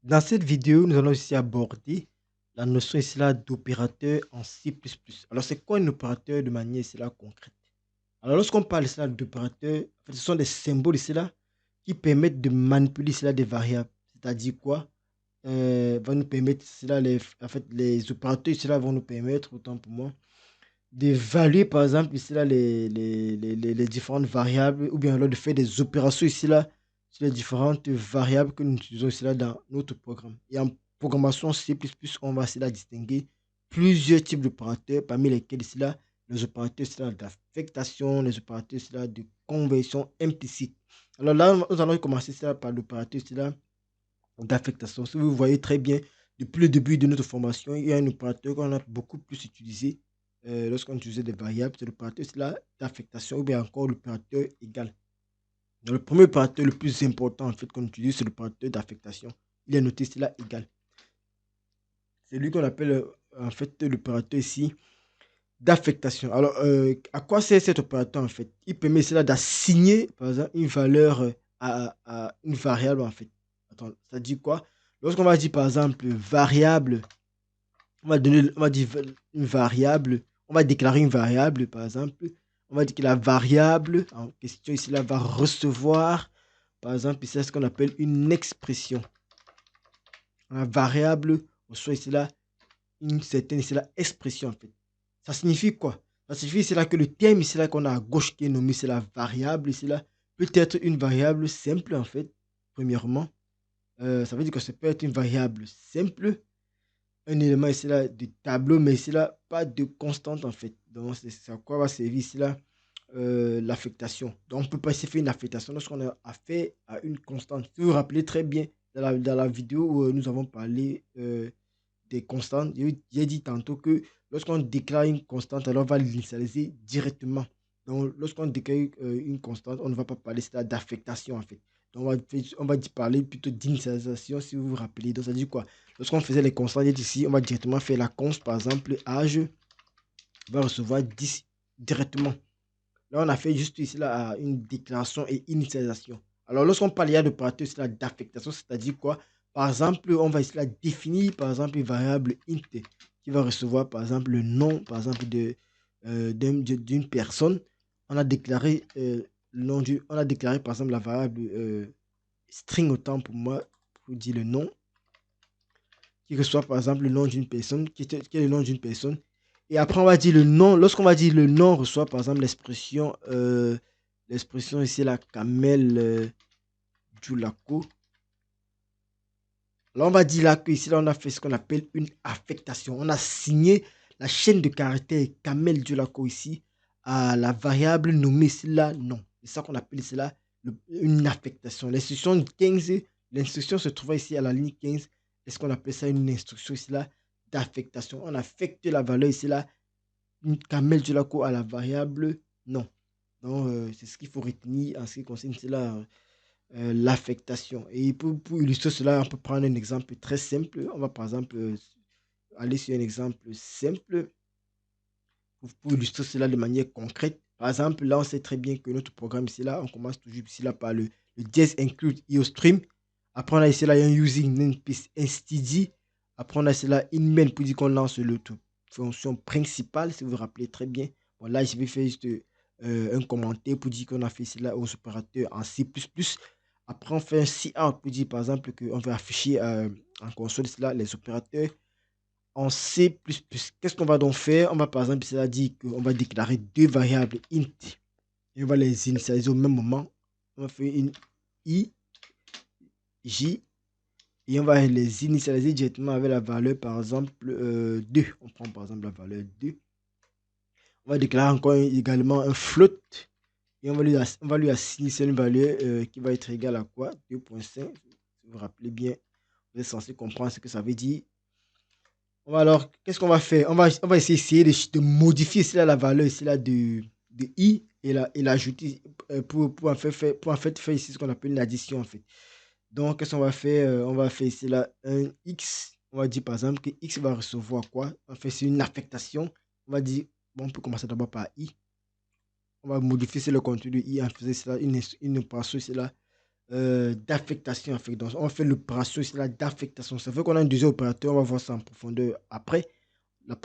Dans cette vidéo, nous allons aussi aborder la notion ici là d'opérateur en C++. Alors, c'est quoi un opérateur de manière ici là concrète? Alors, lorsqu'on parle ici là d'opérateurs, en fait, ce sont des symboles ici là qui permettent de manipuler ici là des variables. C'est-à-dire quoi? Va nous permettre ici là, en fait, les opérateurs ici là vont nous permettre, autant pour moi, d'évaluer par exemple ici là les différentes variables ou bien alors de faire des opérations ici là sur les différentes variables que nous utilisons ici là dans notre programme. Et en programmation C++, on va ici là distinguer plusieurs types d'opérateurs parmi lesquels ici là les opérateurs ici là d'affectation, les opérateurs ici là de conversion implicite. Alors là, nous allons commencer ici là par l'opérateur ici là d'affectation. Si vous voyez très bien, depuis le début de notre formation, il y a un opérateur qu'on a beaucoup plus utilisé lorsqu'on utilisait des variables. C'est l'opérateur d'affectation ou bien encore l'opérateur égal. Dans le premier opérateur le plus important en fait qu'on utilise, c'est l'opérateur d'affectation. Il est noté ici là égal. C'est lui qu'on appelle en fait l'opérateur ici d'affectation. Alors, à quoi sert cet opérateur en fait? Il permet cela d'assigner, par exemple, une valeur à une variable en fait. Attends, ça dit quoi? Lorsqu'on va dire par exemple variable, on va dire une variable, on va déclarer une variable par exemple. On va dire que la variable en question ici là va recevoir, par exemple, c'est ce qu'on appelle une expression. La variable reçoit ici là une certaine ici là expression en fait. Ça signifie quoi? Ça signifie c'est là que le terme ici là qu'on a à gauche qui est nommé, c'est la variable ici là, peut être une variable simple en fait, premièrement. Ça veut dire que ça peut être une variable simple, un élément ici là de tableau, mais ici là, pas de constante en fait. Donc, c'est à quoi va servir ici là l'affectation. Donc, on ne peut pas essayer de faire une affectation lorsqu'on a affaire à une constante. Si vous vous rappelez très bien, dans la vidéo où nous avons parlé des constantes, j'ai dit tantôt que lorsqu'on déclare une constante, alors on va l'initialiser directement. Donc, lorsqu'on déclare une constante, on ne va pas parler d'affectation en fait. Donc, on va parler plutôt d'initialisation si vous vous rappelez. Donc, ça dit quoi? Lorsqu'on faisait les constantes, ici, on va directement faire la const, par exemple, âge va recevoir 10 directement. Là, on a fait juste ici là, une déclaration et initialisation. Alors, lorsqu'on parle d'opérateur d'affectation, c'est-à-dire quoi? Par exemple, on va ici là définir, par exemple, une variable int qui va recevoir, par exemple, le nom, par exemple, d'une personne. On a déclaré on a déclaré, par exemple, la variable string autant pour moi, pour dire le nom, qui reçoit, par exemple, le nom d'une personne, qui est le nom d'une personne. Et après, on va dire le nom. Lorsqu'on va dire le nom, on reçoit par exemple l'expression ici, la Kamel Djoulako. Là, on va dire là que ici, là, on a fait ce qu'on appelle une affectation. On a signé la chaîne de caractères Kamel Djoulako ici à la variable nommée ici là nom. C'est ça qu'on appelle ici là une affectation. L'instruction 15, l'instruction se trouve ici à la ligne 15. Est-ce qu'on appelle ça une instruction ici là d'affectation? On affecte la valeur ici là une Kamel Djoulako à la variable non. Donc, c'est ce qu'il faut retenir en ce qui concerne cela, l'affectation. Et pour illustrer cela, on peut prendre un exemple très simple. On va par exemple aller sur un exemple simple pour illustrer cela de manière concrète. Par exemple, là, on sait très bien que notre programme ici, là, on commence toujours ici là par le dièse include IOStream. Après, on a ici là un using namespace std. Après, on a ici là une main pour dire qu'on lance l'autre fonction principale, si vous vous rappelez très bien. Bon, là, je vais faire juste un commentaire pour dire qu'on a fait cela aux opérateurs en C++. Après, on fait un cout pour dire, par exemple, qu'on veut afficher en console cela, les opérateurs en C++. Qu'est-ce qu'on va donc faire? On va par exemple, cela dit qu'on va déclarer deux variables int et on va les initialiser au même moment. On va faire une i, j et on va les initialiser directement avec la valeur par exemple 2. On prend par exemple la valeur 2. On va déclarer encore également un float et on va lui assigner une valeur qui va être égale à quoi? 2.5. Si vous vous rappelez bien, vous êtes censé comprendre ce que ça veut dire. Alors, qu'est-ce qu'on va faire? On va essayer de modifier ici là, la valeur ici là, de i et l'ajouter pour en fait faire ici ce qu'on appelle une addition en fait. Donc, qu'est-ce qu'on va faire? On va faire ici là un x. On va dire par exemple que x va recevoir quoi? On va faire une affectation. On va dire, bon, on peut commencer d'abord par i. On va modifier le contenu de i en faisant cela, une opération ici là d'affectation en fait. Donc, on fait l'opération ici là d'affectation. Ça fait qu'on a un deuxième opérateur, on va voir ça en profondeur après. Le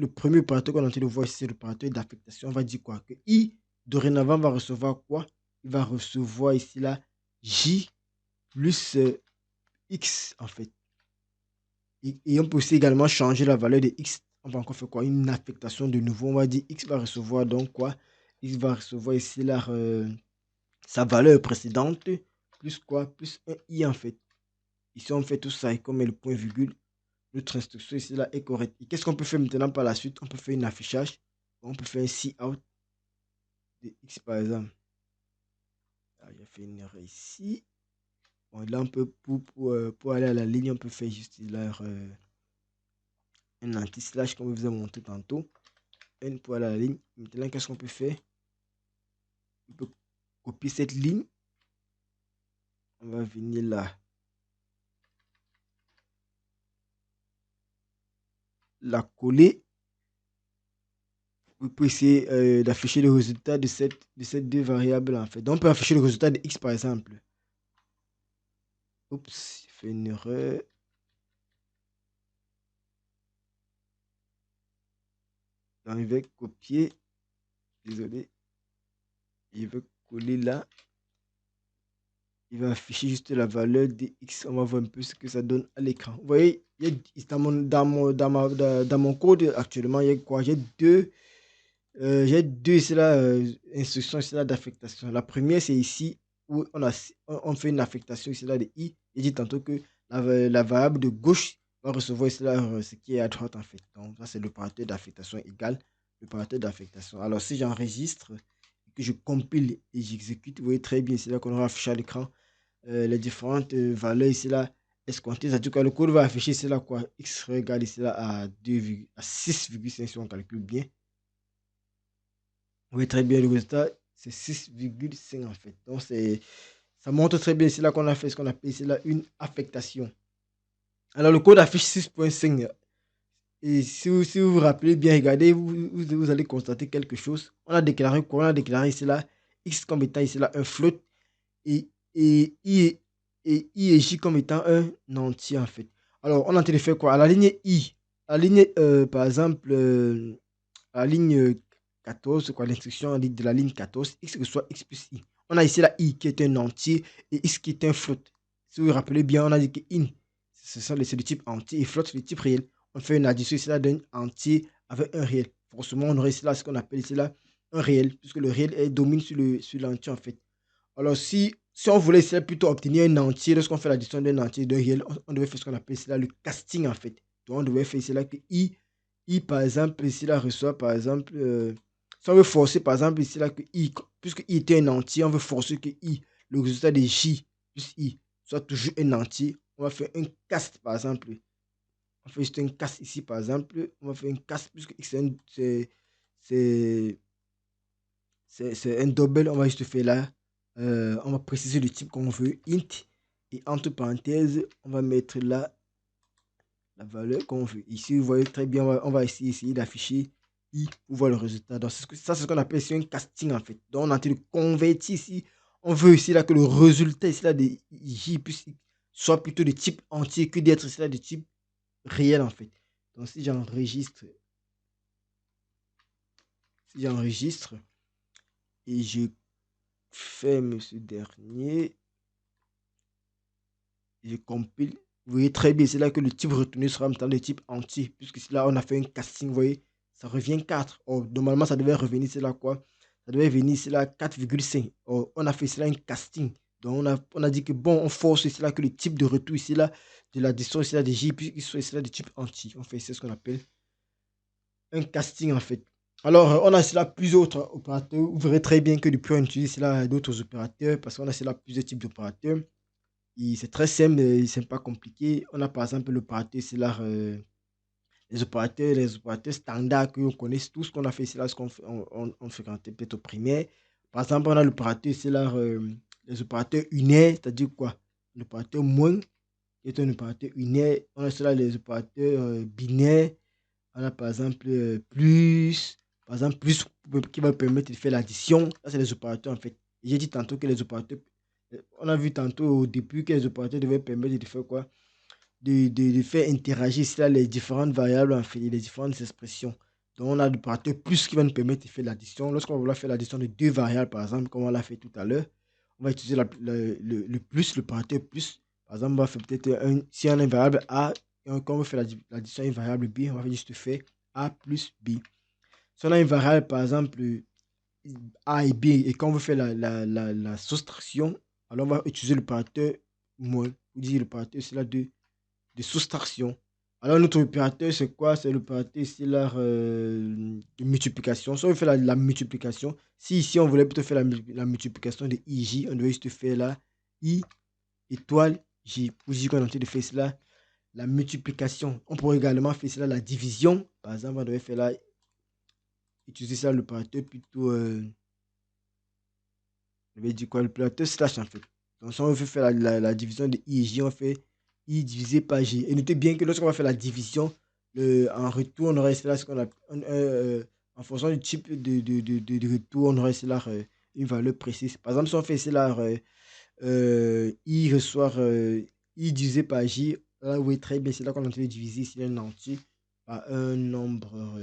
premier opérateur qu'on est en train de voir ici, c'est l'opérateur d'affectation. On va dire quoi? Que I, dorénavant, va recevoir quoi? Il va recevoir ici là J plus X en fait. Et on peut aussi également changer la valeur de X. On va encore faire quoi? Une affectation de nouveau. On va dire X va recevoir donc quoi? X va recevoir ici là sa valeur précédente plus quoi? Plus un I en fait. Ici, on fait tout ça et comme met le point virgule, notre instruction ici là est correcte. Et qu'est-ce qu'on peut faire maintenant par la suite? On peut faire un affichage. On peut faire un cout de X par exemple. J'ai fait une erreur ici. Bon, là, on peut, pour aller à la ligne, on peut faire juste là, un anti-slash comme je vous ai montré tantôt. N pour aller à la ligne. Maintenant, qu'est-ce qu'on peut faire? On peut copier cette ligne. On va venir là. La coller. Vous pouvez essayer d'afficher le résultat de ces deux variables en fait. Donc, on peut afficher le résultat de X par exemple. Oups, j'ai fait une erreur. Donc, je vais copier. Désolé. Je vais coller là. Il va afficher juste la valeur de X. On va voir un peu ce que ça donne à l'écran. Vous voyez, dans mon code actuellement, il y a quoi? J'ai deux ici là, instructions ici là d'affectation. La première, c'est ici où on fait une affectation ici là de I. Il dit tantôt que la variable de gauche va recevoir ici là ce qui est à droite en fait. Donc, ça, c'est l'opérateur d'affectation égal l'opérateur d'affectation. Alors, si j'enregistre, que je compile et j'exécute, vous voyez très bien ici là qu'on va afficher à l'écran les différentes valeurs ici là escomptées. C'est-à-dire que le code va afficher ici là quoi? X regarde ici là à 6,5 si on calcule bien. Vous voyez très bien le résultat, c'est 6,5 en fait. Donc ça montre très bien ici là qu'on a fait ce qu'on appelle ici là une affectation. Alors le code affiche 6,5. Et si vous vous rappelez bien, regardez, vous allez constater quelque chose. On a déclaré quoi? On a déclaré ici là X comme étant ici là un float et, et, I, I et J comme étant un entier en fait. Alors on a en train de faire quoi? À la ligne I, à la ligne par exemple, à la ligne 14, quoi, l'instruction de la ligne 14, X reçoit X plus I. On a ici la I qui est un entier et X qui est un float. Si vous vous rappelez bien, on a dit que in, c'est le type entier et float, c'est le type réel. On fait une addition ici là d'un entier avec un réel. Forcément, on aurait ici là ce qu'on appelle ici là un réel, puisque le réel domine sur l'entier en fait. Alors, si on voulait essayer plutôt obtenir un entier, lorsqu'on fait l'addition d'un entier et d'un réel, on devait faire ce qu'on appelle ici là le casting en fait. Donc, on devait faire ici là que I par exemple, ici là reçoit par exemple, si on veut forcer par exemple ici là que I, puisque I était un entier, on veut forcer que I, le résultat de J plus I, soit toujours un entier. On va faire un cast par exemple. On fait juste un cast ici par exemple. On va faire un cast puisque X c'est c'est un double, on va juste faire là. On va préciser le type qu'on veut, int. Et entre parenthèses, on va mettre là la valeur qu'on veut. Ici, vous voyez très bien, on va essayer d'afficher i pour voir le résultat. Donc, ça, c'est ce qu'on appelle ici un casting en fait. Donc, on est en train de convertir ici. On veut ici là que le résultat ici là de j plus x soit plutôt de type entier que d'être ici là de type réel en fait. Donc, si j'enregistre et je ferme ce dernier, je compile. Vous voyez très bien, c'est là que le type retenu sera maintenant le type entier. Puisque là, on a fait un casting, vous voyez, ça revient 4. Or, normalement, ça devait revenir, c'est là quoi? Ça devait venir, c'est là 4,5. Or, on a fait cela un casting. Donc, on a dit que bon, on force ici là que le type de retour ici là, de l'addition ici là de J, puisqu'il soit ici là de type entier. On fait, c'est ce qu'on appelle un casting en fait. Alors, on a ici là plusieurs autres opérateurs. Vous verrez très bien que depuis, on utilise ici là d'autres opérateurs parce qu'on a ici là plusieurs types d'opérateurs. C'est très simple, c'est pas compliqué. On a par exemple l'opérateur, c'est là, les opérateurs standards que on connaît tous, qu'on a fait, c'est là ce on fréquentait peut-être au primaire. Par exemple, on a l'opérateur, c'est là, les opérateurs unaires, c'est-à-dire quoi? L'opérateur moins, qui est un opérateur unaire. On a cela les opérateurs binaires. On a par exemple plus, par exemple plus qui va permettre de faire l'addition. Ça, c'est les opérateurs en fait. J'ai dit tantôt que les opérateurs On a vu tantôt au début que les opérateurs devaient permettre de faire quoi? De faire interagir là, les différentes variables en fait, les différentes expressions. Donc, on a l'opérateur plus qui va nous permettre de faire l'addition. Lorsqu'on va vouloir faire l'addition de deux variables, par exemple, comme on l'a fait tout à l'heure, on va utiliser le plus, l'opérateur plus. Par exemple, on va faire peut-être si on a une variable A, et quand on veut faire l'addition à une variable B, on va juste faire A plus B. Si on a une variable, par exemple, A et B, et quand on veut faire la soustraction, alors on va utiliser l'opérateur moins, ou dire l'opérateur, c'est là de soustraction. Alors, notre opérateur, c'est quoi? C'est l'opérateur ici, là, de multiplication. Si on veut faire la multiplication, si ici, on voulait plutôt faire la multiplication de IJ, on devait juste faire là, I étoile J. Pour dire qu'on est en train de faire cela, la multiplication. On pourrait également faire cela, la division. Par exemple, on devait faire là, utiliser ça, l'opérateur plutôt, je vais dire quoi, l'opérateur slash en fait. Donc, si on veut faire la division de I et J, on fait I divisé par J. Et notez bien que lorsqu'on va faire la division, en retour, on aurait là ce qu'on appelle, en fonction du type de retour, on aurait là une valeur précise. Par exemple, si on fait cela, I reçoit I divisé par J, là, vous voyez très bien, c'est là qu'on est en train de diviser ici un entier par un nombre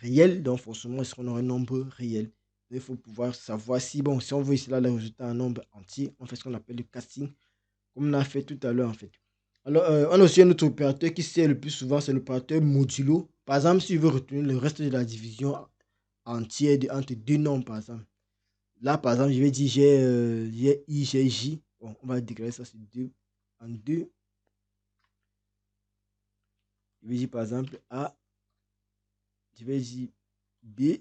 réel. Donc, forcément, est-ce qu'on aura un nombre réel? Il faut pouvoir savoir si, bon, si on veut ici là le résultat en nombre entier, on fait ce qu'on appelle le casting, comme on a fait tout à l'heure en fait. Alors, on a aussi un autre opérateur qui sert le plus souvent, c'est l'opérateur modulo. Par exemple, si je veux retenir le reste de la division entière entre deux nombres, par exemple. Là, par exemple, je vais dire j'ai I, j'ai J. Bon, on va déclarer ça sur 2 en 2. Je vais dire par exemple A, je vais dire B.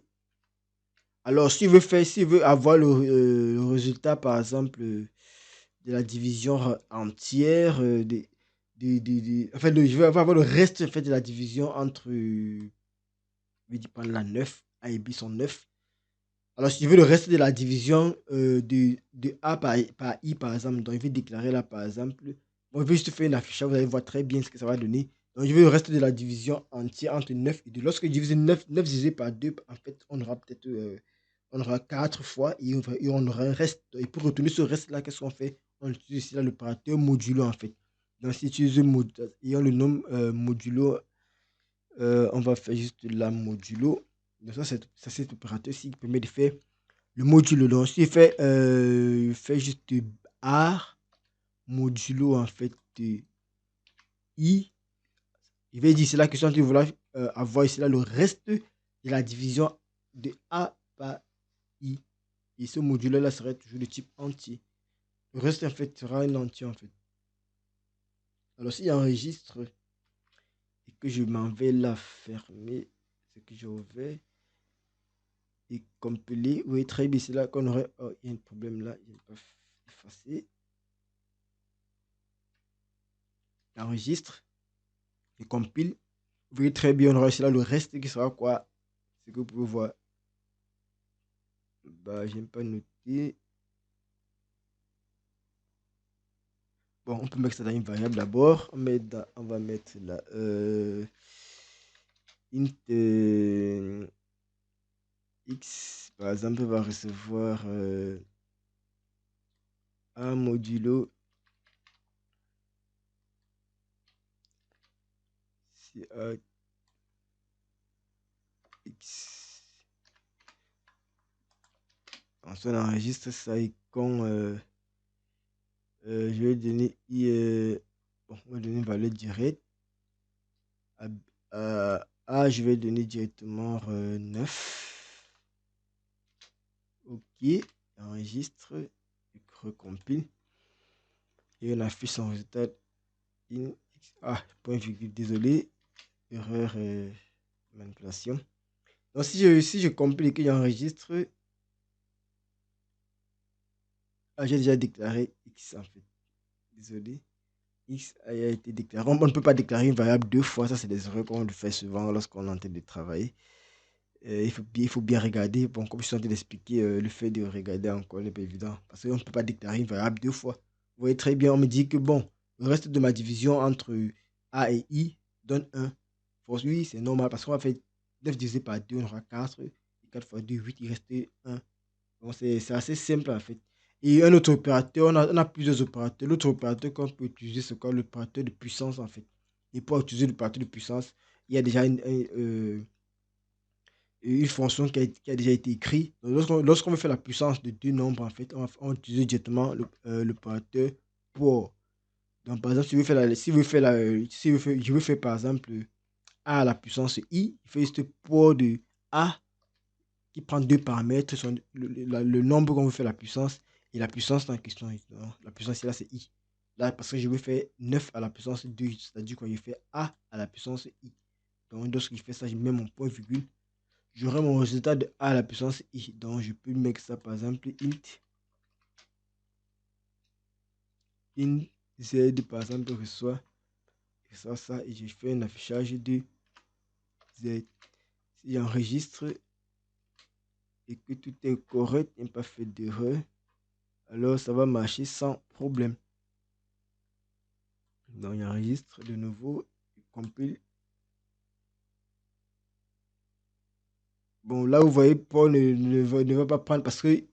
Alors, si je veux avoir le résultat, par exemple, de la division entière, enfin, je vais avoir le reste en fait, de la division entre, je vais dire par la 9, A et B sont 9. Alors, si je veux le reste de la division de A par I, par exemple, donc je vais déclarer là, par exemple, bon, je vais juste faire une affichage, vous allez voir très bien ce que ça va donner. Donc, je veux le reste de la division entière entre 9 et 2. Lorsque je divise 9 divisé par 2, en fait, on aura peut-être on aura 4 fois et on aura un reste. Et pour retenir ce reste-là, qu'est-ce qu'on fait? On utilise ici l'opérateur modulo, en fait. Donc, si tu utilises et on le nomme modulo, on va faire juste la modulo. Donc, ça, c'est cet opérateur-ci qui permet de faire le modulo. Donc, si fait juste R modulo en fait I, il va dire c'est la question que vous voulez avoir ici là le reste de la division de A par I. Et ce modulo là serait toujours de type entier. Le reste en fait sera un entier en fait. Alors s'il enregistre et que je m'en vais la fermer, ce que je vais et compiler, oui très bien, c'est là qu'on aurait, oh il y a un problème là, il n'est pas effacé. Enregistre et compile. Vous voyez très bien, on aura ici là le reste qui sera quoi? Ce que vous pouvez voir. Bah, j'aime pas noter. Bon, on peut mettre ça dans une variable d'abord. On va mettre là. Int x, par exemple, va recevoir un modulo si a x. Ensuite, on enregistre ça et quand je vais donner bon, on va donner une valeur directe. A, je vais donner directement 9. OK, enregistre, et recompile. Et on affiche son résultat. Point virgule, désolé, erreur manipulation. Donc si je compile et que j'enregistre, j'ai déjà déclaré X en fait. Désolé. X a été déclaré. On ne peut pas déclarer une variable deux fois. Ça, c'est des erreurs qu'on fait souvent lorsqu'on est en train de travailler. Il faut bien regarder. Bon, comme je suis en train d'expliquer, le fait de regarder encore n'est pas évident. Parce qu'on ne peut pas déclarer une variable deux fois. Vous voyez très bien, on me dit que bon, le reste de ma division entre A et I donne 1. Oui, c'est normal parce qu'on va faire 9 divisé par 2, on aura 4. Et 4 fois 2, 8, il reste 1. Donc c'est assez simple en fait. Et un autre opérateur, on a plusieurs opérateurs. L'autre opérateur qu'on peut utiliser, c'est quoi? L'opérateur de puissance, en fait. Et pour utiliser l'opérateur de puissance, il y a déjà une fonction qui a déjà été écrite. Donc, lorsqu'on veut faire la puissance de deux nombres, en fait, on utilise directement l'opérateur pour. Donc, par exemple, si je veux faire, par exemple, a à la puissance i, il fait juste pour de a qui prend deux paramètres, le nombre qu'on veut faire la puissance et la puissance en question. Donc, la puissance là, c'est i. Là, parce que je veux faire 9 à la puissance 2, c'est-à-dire que je fais a à la puissance i. Donc, lorsque je fais ça, je mets mon point virgule. J'aurai mon résultat de a à la puissance i. Donc, je peux mettre ça, par exemple, int z, par exemple, reçoit ça et je fais un affichage de z. Si j'enregistre et que tout est correct, il n'y a pas fait d'erreur, alors ça va marcher sans problème. Donc, j'enregistre de nouveau, il compile. Bon, là, vous voyez, Paul ne va pas prendre parce que,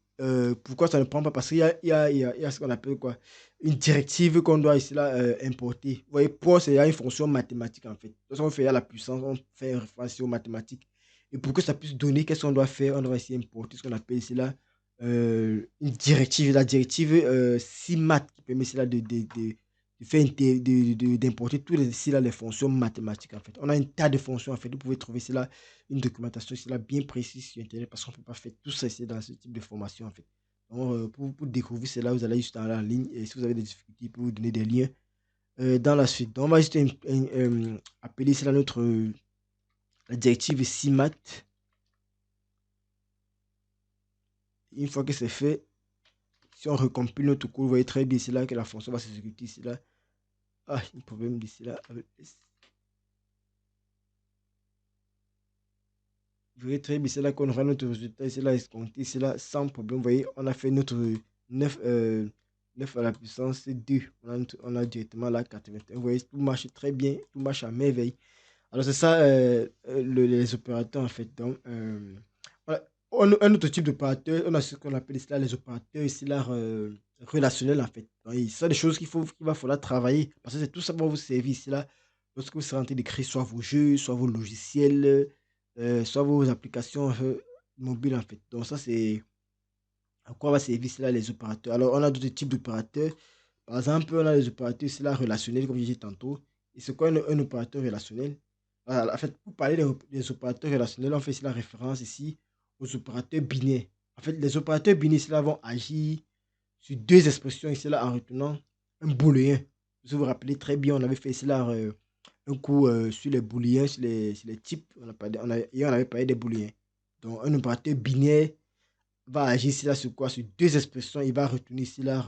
pourquoi ça ne prend pas? Parce qu'il y a ce qu'on appelle quoi? Une directive qu'on doit ici là importer. Vous voyez, Paul, c'est une fonction mathématique en fait. Lorsqu'on fait la puissance, on fait référence aux mathématiques. Et pour que ça puisse donner, qu'est-ce qu'on doit faire? On doit essayer d'importer ce qu'on appelle ici là une directive. La directive CIMAT qui permet ici là de faire d'importer tous les, ici là, les fonctions mathématiques en fait. On a un tas de fonctions en fait. Vous pouvez trouver ici là une documentation ici là bien précise sur Internet parce qu'on ne peut pas faire tout ça ici dans ce type de formation en fait. Donc, pour découvrir cela, vous allez juste en la ligne et si vous avez des difficultés, pour vous donner des liens dans la suite. Donc, on va juste appeler cela notre la directive CIMAT. Une fois que c'est fait, si on recompile notre code, vous voyez très bien ici là que la fonction va s'exécuter ici là. Ah, il y a un problème d'ici là avec vous voyez très bien, c'est là qu'on aura notre résultat, c'est là escompté, c'est là sans problème. Vous voyez, on a fait notre 9 9 à la puissance 2. On a directement là 81. Vous voyez, tout marche très bien, tout marche à merveille. Alors, c'est ça les opérateurs en fait. Donc, voilà. Un autre type d'opérateur, on a ce qu'on appelle ici là les opérateurs ici là relationnels en fait. Donc, ce sont des choses qu'il va falloir travailler parce que c'est tout ça pour vous servir ici là lorsque vous serez en train d'écrire soit vos jeux, soit vos logiciels, soit vos applications mobiles en fait. Donc, ça, c'est à quoi va servir ici là les opérateurs. Alors, on a d'autres types d'opérateurs. Par exemple, on a les opérateurs ici là relationnels, comme je disais tantôt. Et c'est quoi un opérateur relationnel? Voilà, en fait, pour parler des opérateurs relationnels, on fait ici la référence ici aux opérateurs binaires. En fait, les opérateurs binaires ici là vont agir sur deux expressions ici là en retenant un booléen. Si vous vous rappelez très bien, on avait fait ici là un coup sur les booléens, sur les types. Et on avait parlé des booléens. Donc, un opérateur binaire va agir ici là sur quoi? Sur deux expressions. Il va retenir ici là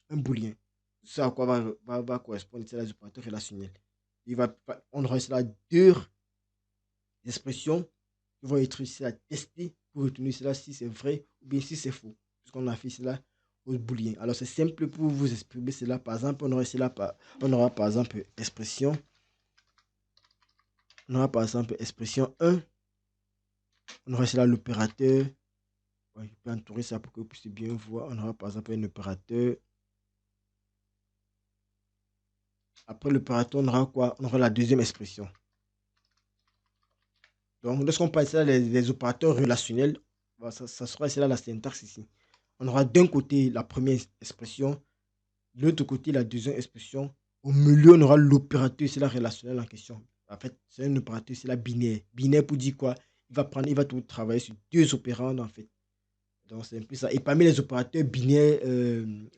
un booléen. C'est à quoi va correspondre ici là les opérateurs relationnels. On aura ici là deux expressions qui vont être ici à tester pour retenir cela si c'est vrai ou bien si c'est faux. Puisqu'on a fait cela au booléen. Alors c'est simple pour vous exprimer cela. Par exemple, on aura par exemple expression. On aura par exemple expression 1. On aura cela l'opérateur. Ouais, je peux entourer ça pour que vous puissiez bien voir. On aura par exemple un opérateur. Après l'opérateur, on aura quoi? On aura la deuxième expression. Donc, lorsqu'on parle de les opérateurs relationnels, ça sera là la syntaxe ici. On aura d'un côté la première expression, de l'autre côté la deuxième expression. Au milieu, on aura l'opérateur, c'est la relationnel en question. En fait, c'est un opérateur, c'est la binaire. Binaire pour dire quoi? Il va tout travailler sur deux opérandes en fait. Donc, c'est un peu ça. Et parmi les opérateurs binaires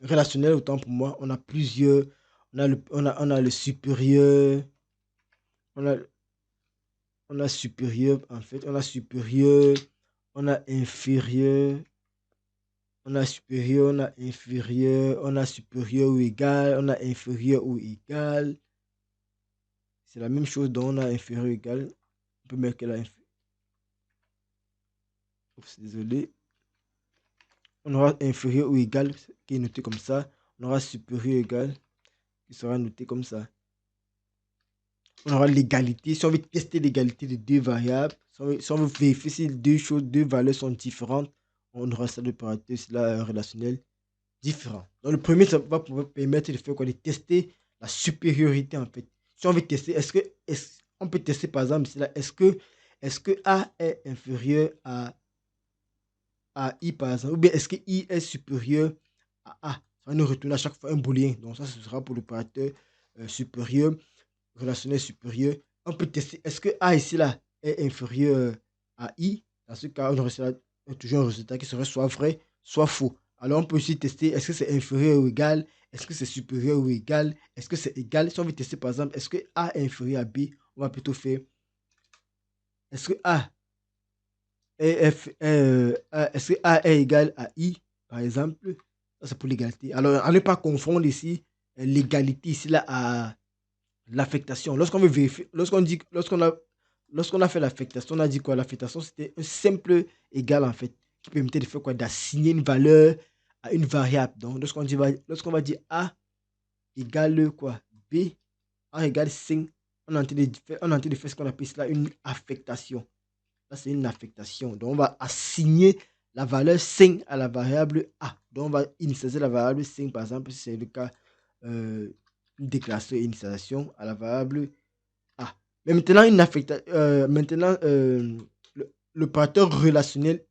relationnels, autant pour moi, on a plusieurs. On a le supérieur. On a, on a supérieur, en fait. On a supérieur. On a inférieur. On a supérieur, on a inférieur, on a supérieur ou égal, on a inférieur ou égal. C'est la même chose dont on a inférieur ou égal. On peut mettre que la inférieur. Désolé. On aura inférieur ou égal qui est noté comme ça. On aura supérieur ou égal qui sera noté comme ça. On aura l'égalité. Si on veut tester l'égalité de deux variables, si on veut vérifier si deux valeurs sont différentes, on aura ça l'opérateur, c'est là relationnel différents. Donc, le premier, ça va pouvoir permettre de faire quoi? De tester la supériorité, en fait. Si on veut tester, on peut tester, par exemple, est-ce que A est inférieur à I, par exemple, ou bien est-ce que I est supérieur à A? Ça va nous retourner à chaque fois un booléen. Donc, ça, ce sera pour l'opérateur supérieur, relationnel supérieur. On peut tester, est-ce que A ici, là, est inférieur à I? Dans ce cas, on aura toujours un résultat qui serait soit vrai, soit faux. Alors, on peut aussi tester, est-ce que c'est inférieur ou égal? Est-ce que c'est supérieur ou égal? Est-ce que c'est égal? Si on veut tester, par exemple, est-ce que A est inférieur à B? On va plutôt faire, est-ce que A est-ce que A est égal à I, par exemple? Ça, c'est pour l'égalité. Alors, à ne pas confondre ici l'égalité ici là à l'affectation. Lorsqu'on veut vérifier, lorsqu'on a fait l'affectation, on a dit quoi? L'affectation, c'était un simple égal, en fait, qui permettait de faire quoi? D'assigner une valeur à une variable. Donc, lorsqu'on va dire A égale quoi? B, A égale 5, on est en train de faire ce qu'on appelle cela une affectation. Ça, c'est une affectation. Donc, on va assigner la valeur 5 à la variable A. Donc, on va initialiser la variable 5, par exemple, si c'est le cas, une déclaration initialisation à la variable A. Mais maintenant, l'opérateur relationnel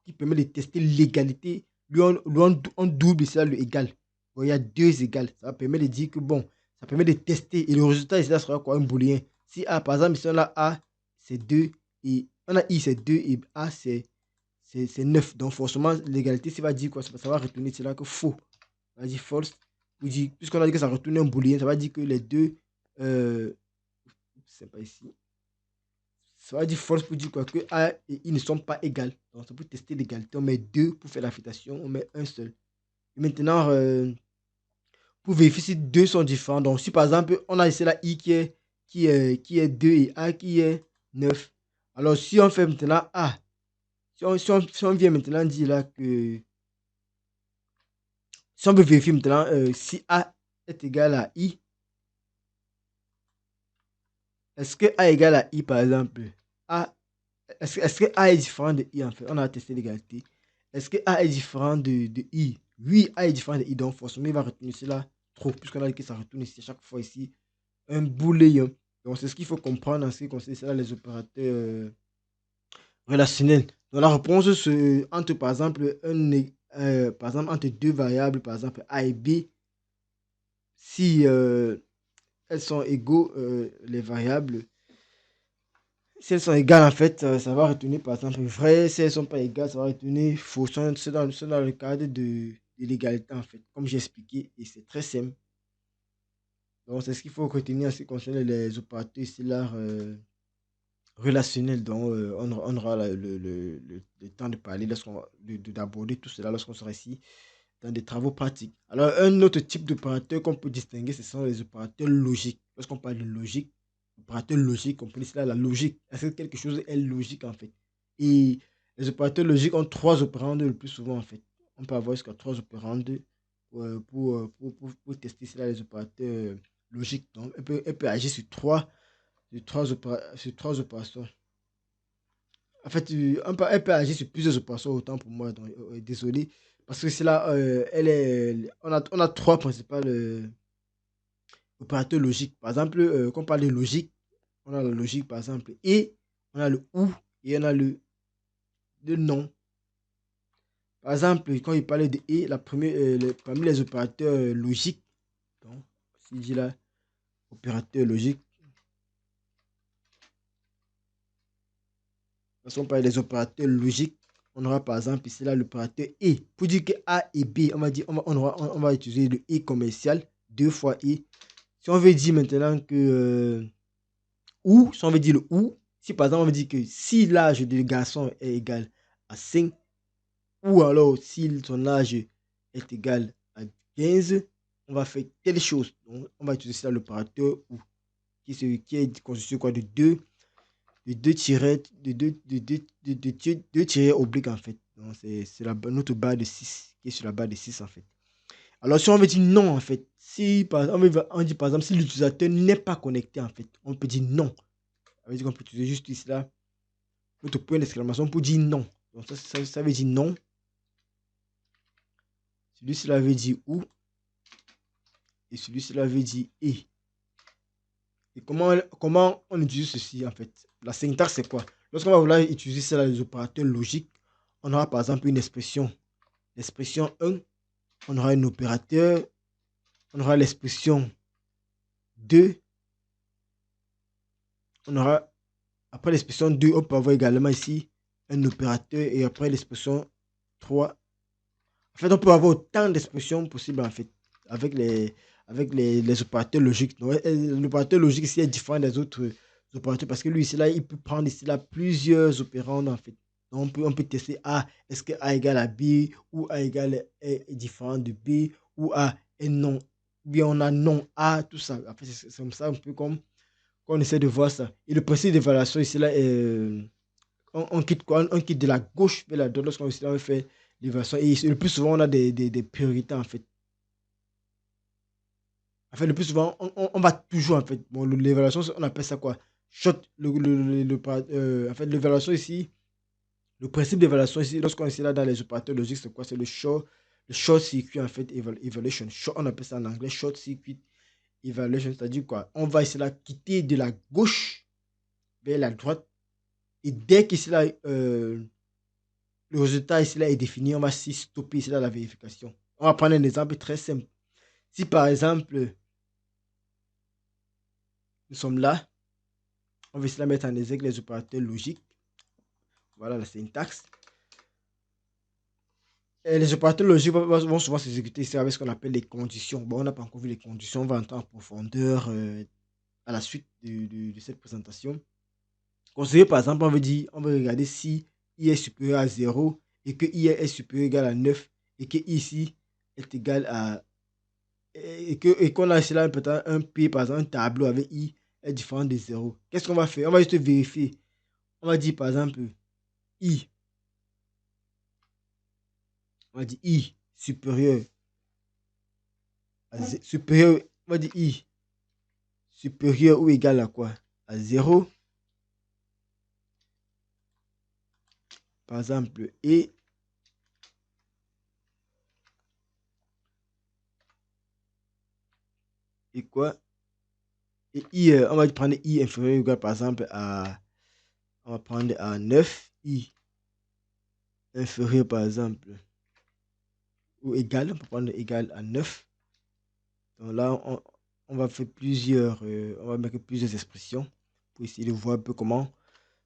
qui permet de tester l'égalité, on double ça le égal. Bon, il y a deux égales. Ça permet de dire que bon, ça permet de tester. Et le résultat ici, là, sera quoi? Un booléen. Si A, par exemple, ici, on a A, c'est 2 et on a I, c'est 2 et A, c'est 9. Donc, forcément, l'égalité, ça va dire quoi? Ça va retourner, c'est là que faux. Ça va dire false. Puisqu'on a dit que ça retourne un booléen, ça va dire que les deux. C'est pas ici. Ça va dire false pour dire quoi? Que A et I ne sont pas égales. Donc, c'est pour tester l'égalité. On met 2 pour faire l'affectation. On met un seul. Et maintenant, pour vérifier si deux sont différents. Donc, si par exemple, on a ici la I qui est 2 et A qui est 9. Alors, si on fait maintenant A, si on vient maintenant dire là que. Si on veut vérifier maintenant si A est égal à I, est-ce que A est égal à I par exemple? A, est-ce que A est différent de I en fait? On a testé l'égalité. Est-ce que A est différent de I? Oui, A est différent de I, donc forcément il va retenir cela trop, puisqu'on a dit que ça retourne ici à chaque fois ici un booléen. Donc c'est ce qu'il faut comprendre en ce qui concerne cela, les opérateurs relationnels. Donc la réponse entre par exemple par exemple entre deux variables, par exemple A et B, si elles sont égaux, les variables, si elles sont égales, en fait, ça va retourner par exemple vrai. Si elles ne sont pas égales, ça va retourner faux. C'est dans le cadre de l'égalité, en fait, comme j'ai expliqué, et c'est très simple. Donc, c'est ce qu'il faut retenir en ce qui concerne les opérateurs stellaires relationnels. Donc, on aura le temps de parler, d'aborder tout cela lorsqu'on sera ici dans des travaux pratiques. Alors, un autre type d'opérateur qu'on peut distinguer, ce sont les opérateurs logiques. Lorsqu'on parle de logique, opérateur logique, on peut dire cela la logique. Est-ce que quelque chose est logique en fait? Et les opérateurs logiques ont trois opérandes le plus souvent en fait. On peut avoir jusqu'à trois opérandes pour tester cela, les opérateurs logiques. Donc, elle peut agir sur trois opérations. En fait, elle peut agir sur plusieurs opérations, autant pour moi. Donc, désolé. Parce que c'est là, on a trois principales opérateurs logiques. Par exemple, quand on parle de logique, on a la logique, par exemple, et on a le ou et on a le non. Par exemple, quand il parlait de et, parmi les opérateurs logiques, donc, si je dis là, opérateur logique, parce qu'on parle des opérateurs logiques, on aura par exemple ici là l'opérateur et. Pour dire que A et B, on va dire, on va utiliser le et commercial, deux fois et. Si on veut dire maintenant que ou, si on veut dire le ou, si par exemple on veut dire que si l'âge du garçon est égal à 5, ou alors si son âge est égal à 15, on va faire telle chose. Donc, on va utiliser ça l'opérateur ou, qui est constitué quoi de deux tirets, deux tirets obliques en fait. Donc, c'est notre barre de 6 qui est sur la barre de 6 en fait. Alors, si on veut dire non en fait, si on dit par exemple si l'utilisateur n'est pas connecté en fait, on peut dire non. Ça veut dire qu'on peut utiliser juste ici là, notre point d'exclamation pour dire non. Donc ça veut dire non. Celui-ci là veut dire ou. Et celui-ci là veut dire et. Et comment on utilise ceci en fait? La syntaxe c'est quoi? Lorsqu'on va vouloir utiliser cela, les opérateurs logiques, on aura par exemple une expression. L'expression 1, on aura un opérateur, on aura l'expression 2, on aura, après l'expression 2, on peut avoir également ici un opérateur et après l'expression 3. En fait, on peut avoir autant d'expressions possibles en fait avec les opérateurs logiques. L'opérateur logique ici est différent des autres opérateurs parce que lui ici là, il peut prendre ici là plusieurs opérandes en fait. Donc, on peut tester A, est-ce que A égale à B ou A égale est différent de B ou A est non. Ou bien on a non A, tout ça. En fait, c'est comme ça un peu comme qu'on essaie de voir ça. Et le principe d'évaluation ici là est on quitte quoi? On quitte de la gauche vers la droite lorsqu'on fait l'évaluation. Et le plus souvent, on a des priorités en fait. En fait, le plus souvent, on va toujours en fait. Bon, l'évaluation, on appelle ça quoi? Shot. En fait, l'évaluation ici, le principe d'évaluation ici, lorsqu'on est là dans les opérateurs logiques, c'est quoi? C'est le short circuit en fait, evaluation. On appelle ça en anglais short circuit evaluation. C'est-à-dire quoi? On va ici là quitter de la gauche vers la droite. Et dès qu'ici là, le résultat ici là est défini, on va ici stopper ici là la vérification. On va prendre un exemple très simple. Si par exemple, nous sommes là, on va ici là mettre en exemple les opérateurs logiques. Voilà la syntaxe. Et les opérateurs logiques vont souvent s'exécuter ici avec ce qu'on appelle les conditions. Bon, on n'a pas encore vu les conditions, on va entrer en profondeur à la suite de cette présentation. Considérez par exemple, on veut regarder si i est supérieur à 0 et que i est supérieur ou égal à 9 et que ici est égal à et qu'on a ici là peut-être un P, par exemple, un tableau avec I est différent de 0. Qu'est-ce qu'on va faire? On va juste vérifier. On va dire par exemple I. On va dire I supérieur à supérieur. On va dire I supérieur ou égal à quoi? À 0. Par exemple, et quoi? Et I, on va prendre I inférieur ou égal par exemple à. On va prendre à 9. I inférieur par exemple. Ou égal. On peut prendre égal à 9. Donc là, on va faire on va mettre plusieurs expressions pour essayer de voir un peu comment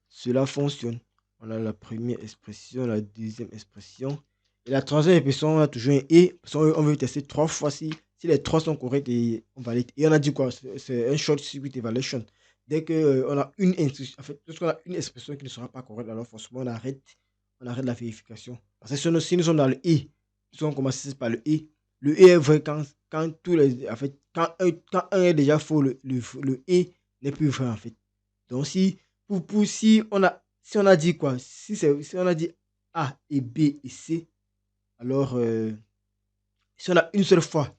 cela fonctionne. On a la première expression, la deuxième expression. Et la troisième expression, on a toujours un et. On veut tester 3 fois si les 3 sont corrects et on valide. Et on a dit quoi? C'est un short circuit evaluation. Dès qu'on a une instruction, en fait, lorsqu'on a une expression qui ne sera pas correcte, alors forcément on arrête la vérification. Parce que si nous sommes dans le et, si on commence par le et est vrai quand tous les. En fait, quand un est déjà faux, le et n'est plus vrai en fait. Donc si on a dit quoi? Si on a dit A et B et C, alors si on a une seule fois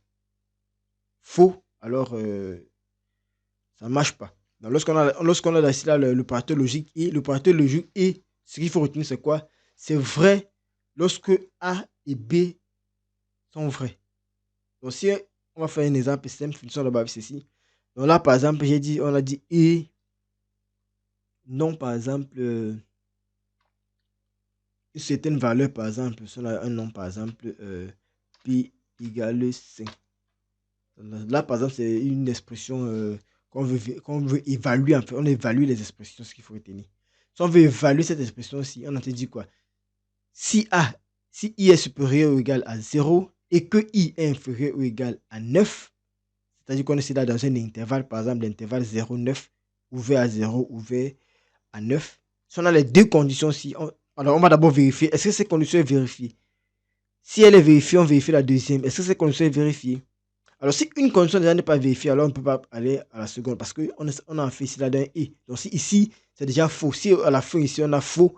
faux, alors ça ne marche pas. Donc, lorsqu'on a ici là l'opérateur logique et l'opérateur logique et ce qu'il faut retenir c'est quoi? C'est vrai lorsque A et B sont vrais. Donc si on va faire un exemple simple, fonction de base ceci. Donc là par exemple on a dit et non par exemple une certaine valeur par exemple, si on a un nom par exemple pi égale 5. Là par exemple c'est une expression qu'on veut évaluer en fait. On évalue les expressions, ce qu'il faut retenir. Si on veut évaluer cette expression-ci, on a dit quoi? Si i est supérieur ou égal à 0 et que i est inférieur ou égal à 9, c'est-à-dire qu'on est là dans un intervalle, par exemple l'intervalle 0,9 ouvert à 0, ouvert à 9. Si on a les deux conditions-ci, alors on va d'abord vérifier, est-ce que cette condition est vérifiée? Si elle est vérifiée, on vérifie la deuxième. Est-ce que cette condition est vérifiée? Alors si une condition déjà n'est pas vérifiée, alors on ne peut pas aller à la seconde parce qu'on a fait ici là d'un et. Donc si ici c'est déjà faux, si à la fin ici on a faux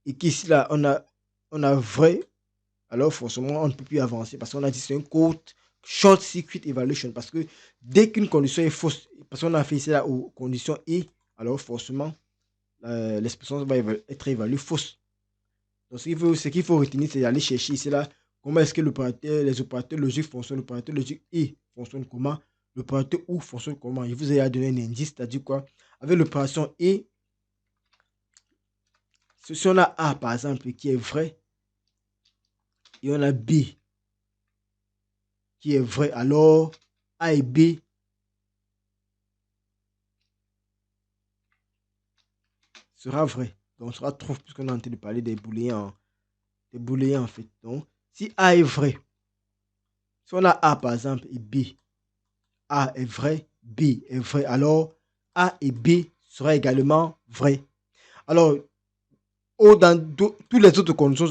et qu'ici là on a vrai, alors forcément on ne peut plus avancer parce qu'on a dit c'est un code short circuit evaluation parce que dès qu'une condition est fausse, parce qu'on a fait ici là aux conditions et, alors forcément l'expression va être évaluée fausse. Donc ce qu'il faut retenir, c'est d'aller chercher ici là comment est-ce que les opérateurs logiques fonctionnent, l'opérateur logique et fonctionne comment, l'opérateur ou fonctionne comment. Je vous ai donné un indice, c'est-à-dire quoi? Avec l'opération et, si on a A par exemple qui est vrai, et on a B qui est vrai, alors A et B sera vrai. Donc, on sera true puisqu'on est en train de parler des booléens en fait. Donc, si A est vrai, si on a A par exemple et B, A est vrai, B est vrai, alors A et B sera également vrai. Alors, tous les autres conditions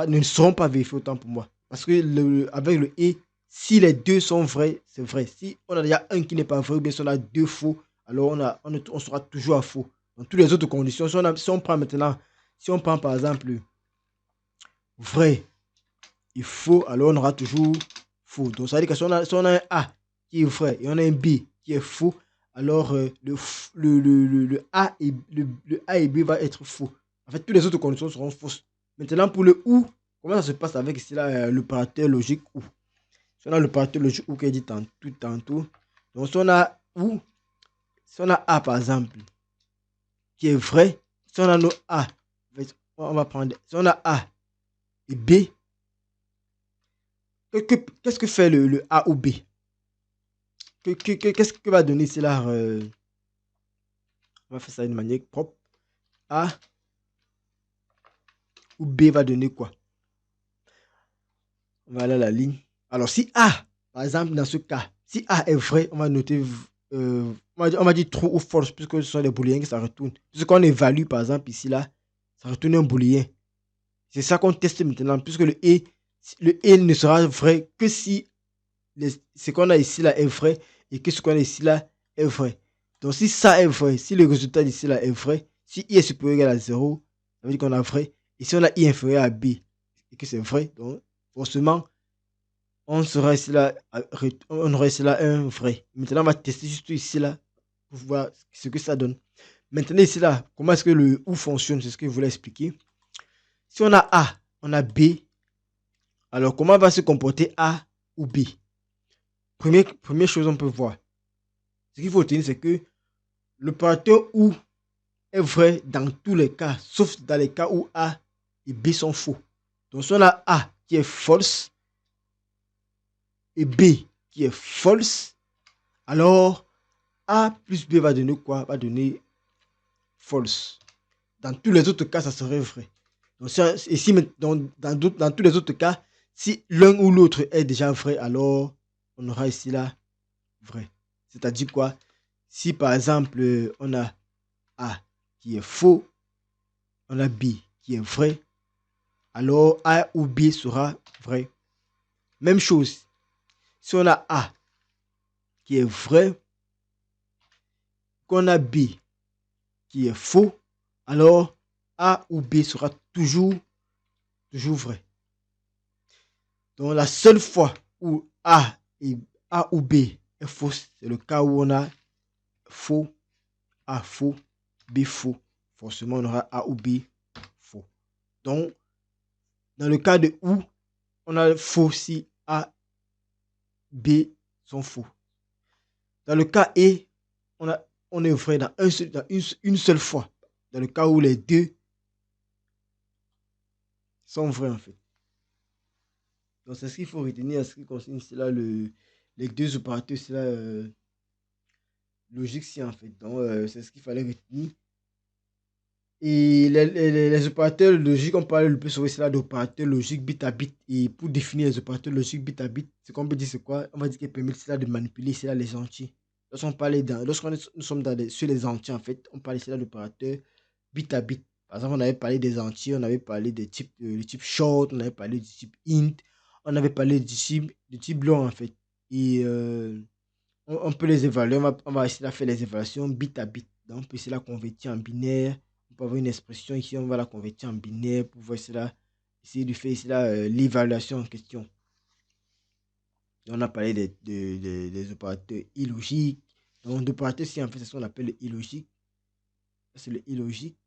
ne seront pas vérifiées autant pour moi. Parce que avec le et, si les deux sont vrais, c'est vrai. Si on a déjà un qui n'est pas vrai, ou bien si on a deux faux, alors on sera toujours à faux. Dans toutes les autres conditions, si on prend maintenant, si on prend par exemple vrai et faux, alors on aura toujours faux. Donc ça veut dire que si on a un A qui est vrai et on a un B qui est faux, alors le A et B va être faux. En fait, toutes les autres conditions seront fausses. Maintenant, pour le OU, comment ça se passe avec l'opérateur logique OU? Si on a l'opérateur logique OU qui est dit tantôt. Donc si on a OU, si on a A par exemple, qui est vrai, si on a nos A, on va prendre, si on a A et B, qu'est-ce que fait le A ou B? Qu'est-ce que va donner cela on va faire ça d'une manière propre. A ou B va donner quoi? Voilà la ligne. Alors, si A, par exemple, dans ce cas, si A est vrai, on va noter, on va dire true ou false, puisque ce sont des booléens que ça retourne. Puisqu'on évalue, par exemple, ici, là, ça retourne un booléen. C'est ça qu'on teste maintenant, puisque le et ne sera vrai que si ce qu'on a ici, là, est vrai, et que ce qu'on a ici, là, est vrai. Donc, si ça est vrai, si le résultat d'ici, là, est vrai, si i est supérieur ou égal à 0, ça veut dire qu'on a vrai. Et si on a i inférieur à b, et que c'est vrai, donc, forcément, on sera ici là, on aura ici là un vrai. Maintenant, on va tester juste ici là pour voir ce que ça donne. Maintenant, ici là, comment est-ce que le ou fonctionne? C'est ce que je voulais expliquer. Si on a A, on a B, alors comment va se comporter A ou B? Première chose, on peut voir. Ce qu'il faut retenir, c'est que l'opérateur ou est vrai dans tous les cas, sauf dans les cas où A et B sont faux. Donc, si on a A qui est false et B qui est false, alors A plus B va donner quoi? Va donner false. Dans tous les autres cas, ça serait vrai. Donc, ici, dans tous les autres cas, si l'un ou l'autre est déjà vrai, alors on aura ici là vrai. C'est-à-dire quoi? Si par exemple, on a A qui est faux, on a B qui est vrai, alors A ou B sera vrai. Même chose, si on a A qui est vrai, qu'on a B qui est faux, alors A ou B sera toujours vrai. Donc la seule fois où A ou B est faux, c'est le cas où on a faux, A faux, B faux. Forcément, on aura A ou B faux. Donc, dans le cas de où on a faux si A, B sont faux. Dans le cas et, on est vrai dans une seule fois. Dans le cas où les deux sont vrais en fait. Donc c'est ce qu'il faut retenir en ce qui concerne cela, les deux opérateurs cela, logiques ci en fait. Donc c'est ce qu'il fallait retenir. Et les opérateurs logiques, on parle le plus souvent cela d'opérateurs logiques bit à bit. Et pour définir les opérateurs logiques bit à bit, ce qu'on peut dire c'est quoi? On va dire qu'ils permettent cela de manipuler cela les entiers. Lorsqu'on nous sommes sur les entiers en fait, on parle cela d'opérateurs bit à bit. Par exemple, on avait parlé des entiers, on avait parlé des types, du type short, on avait parlé du type int, on avait parlé du type long en fait. Et on peut les évaluer, on va essayer de faire les évaluations bit à bit. Donc, on peut essayer de la convertir en binaire. On peut avoir une expression ici, on va la convertir en binaire pour voir cela, essayer de faire l'évaluation en question. Et on a parlé des opérateurs illogiques. Donc, d'opérateurs ici, en fait, c'est ce qu'on appelle le illogique. Ça, c'est le illogique.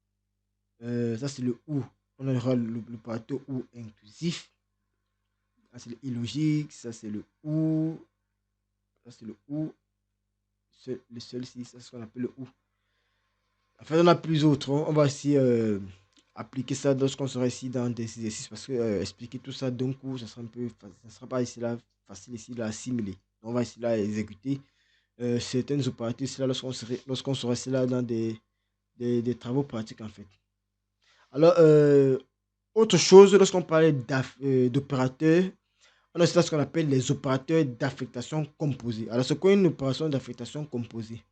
Ça, c'est le ou. On aura l'opérateur ou inclusif. Ça, c'est le illogique. Ça, c'est le ou. Ça, c'est le ou. Le seul si, c'est ce qu'on appelle le ou. En fait, on a plus autres. On va ici appliquer ça lorsqu'on sera ici dans des exercices parce que expliquer tout ça d'un coup, ça sera un peu, ça sera pas ici là facile ici là à assimiler. On va ici là exécuter certaines opérations ici là lorsqu'on sera ici là dans des travaux pratiques en fait. Alors, autre chose, lorsqu'on parlait d'opérateurs, on a aussi là ce qu'on appelle les opérateurs d'affectation composée. Alors, c'est quoi une opération d'affectation composée?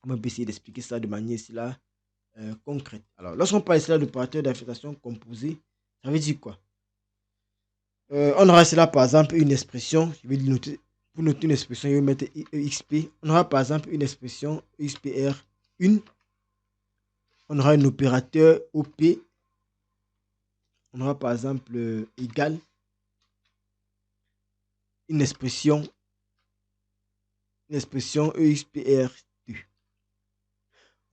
On va essayer d'expliquer ça de manière ici là concrète. Alors, lorsqu'on parle ici là d'opérateur d'affectation composée, ça veut dire quoi? On aura ici là par exemple une expression, je vais noter, pour noter une expression, je vais mettre EXP. On aura par exemple une expression EXPR 1. On aura un opérateur OP. On aura par exemple égal. Une expression EXPR2.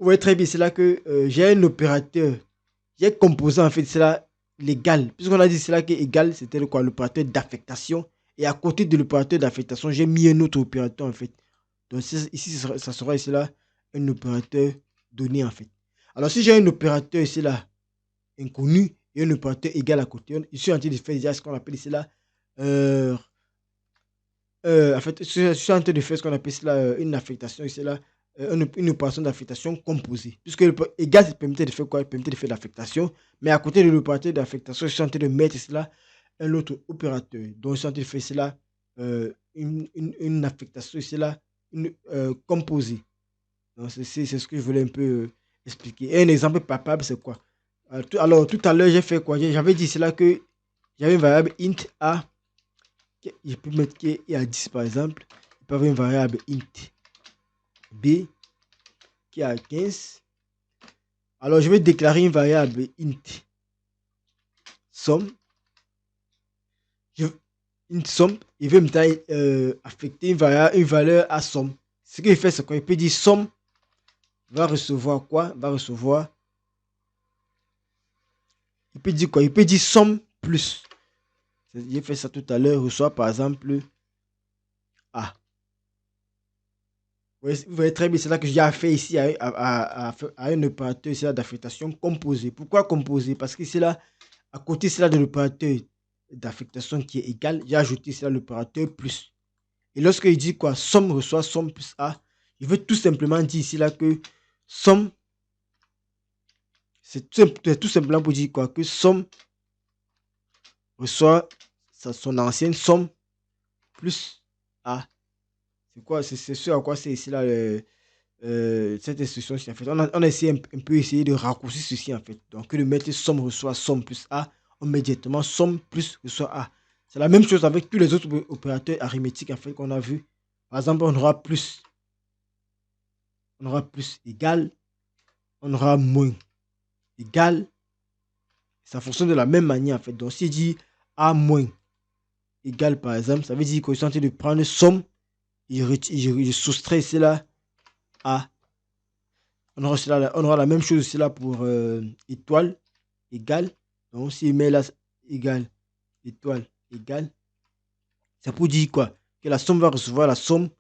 Vous voyez très bien, c'est là que j'ai un opérateur, j'ai composé en fait, c'est là l'égal. Puisqu'on a dit c'est là que égal, c'était quoi? L'opérateur d'affectation. Et à côté de l'opérateur d'affectation, j'ai mis un autre opérateur en fait. Donc ici, ça sera ici là un opérateur donné en fait. Alors si j'ai un opérateur ici là inconnu et un opérateur égal à côté, je suis en train de faire déjà ce qu'on appelle ici là en fait, je suis en train de faire ce qu'on appelle cela une affectation ici là, une opération d'affectation composée. Puisque égal, ça permettait de faire quoi? Il permettait de faire l'affectation. Mais à côté de l'opérateur d'affectation, je suis en train de mettre cela un autre opérateur. Donc, je suis en train de faire cela une affectation ici là, une composée. Donc, c'est ce que je voulais un peu expliquer. Et un exemple palpable, c'est quoi? Alors, tout à l'heure, j'ai fait quoi? J'avais dit cela que j'avais une variable int a. Je peux mettre qui est à 10 par exemple. Je peux avoir une variable int b qui est à 15. Alors je vais déclarer une variable int somme. Int somme, il veut me affecter une valeur à somme. Ce qu'il fait, c'est qu'il peut dire somme va recevoir quoi? Va recevoir. Il peut dire quoi? Il peut dire somme plus. J'ai fait ça tout à l'heure. Reçoit par exemple A. Vous voyez très bien, c'est là que j'ai fait ici à un opérateur d'affectation composé. Pourquoi composé? Parce que c'est là, à côté c'est là de l'opérateur d'affectation qui est égal, j'ai ajouté c'est là l'opérateur plus. Et lorsqu'il dit quoi? Somme reçoit somme plus A, il veut tout simplement dire ici là que somme, c'est tout simplement pour dire quoi? Que somme reçoit son ancienne somme plus A. C'est quoi? C'est ce à quoi c'est ici là cette instruction en fait. On a essayé un peu essayé de raccourcir ceci en fait. Donc, que de mettre somme reçoit somme plus A, on met directement somme plus reçoit A. C'est la même chose avec tous les autres opérateurs arithmétiques en fait qu'on a vu. Par exemple, on aura plus égal, on aura moins égal. Ça fonctionne de la même manière en fait. Donc, si dit A moins égal par exemple, ça veut dire qu'on est en train de prendre somme et je soustrais ici là A. On aura la même chose ici là pour étoile égale. Donc, s'il met là égale, étoile égale, c'est pour dire quoi? Que la somme va recevoir la somme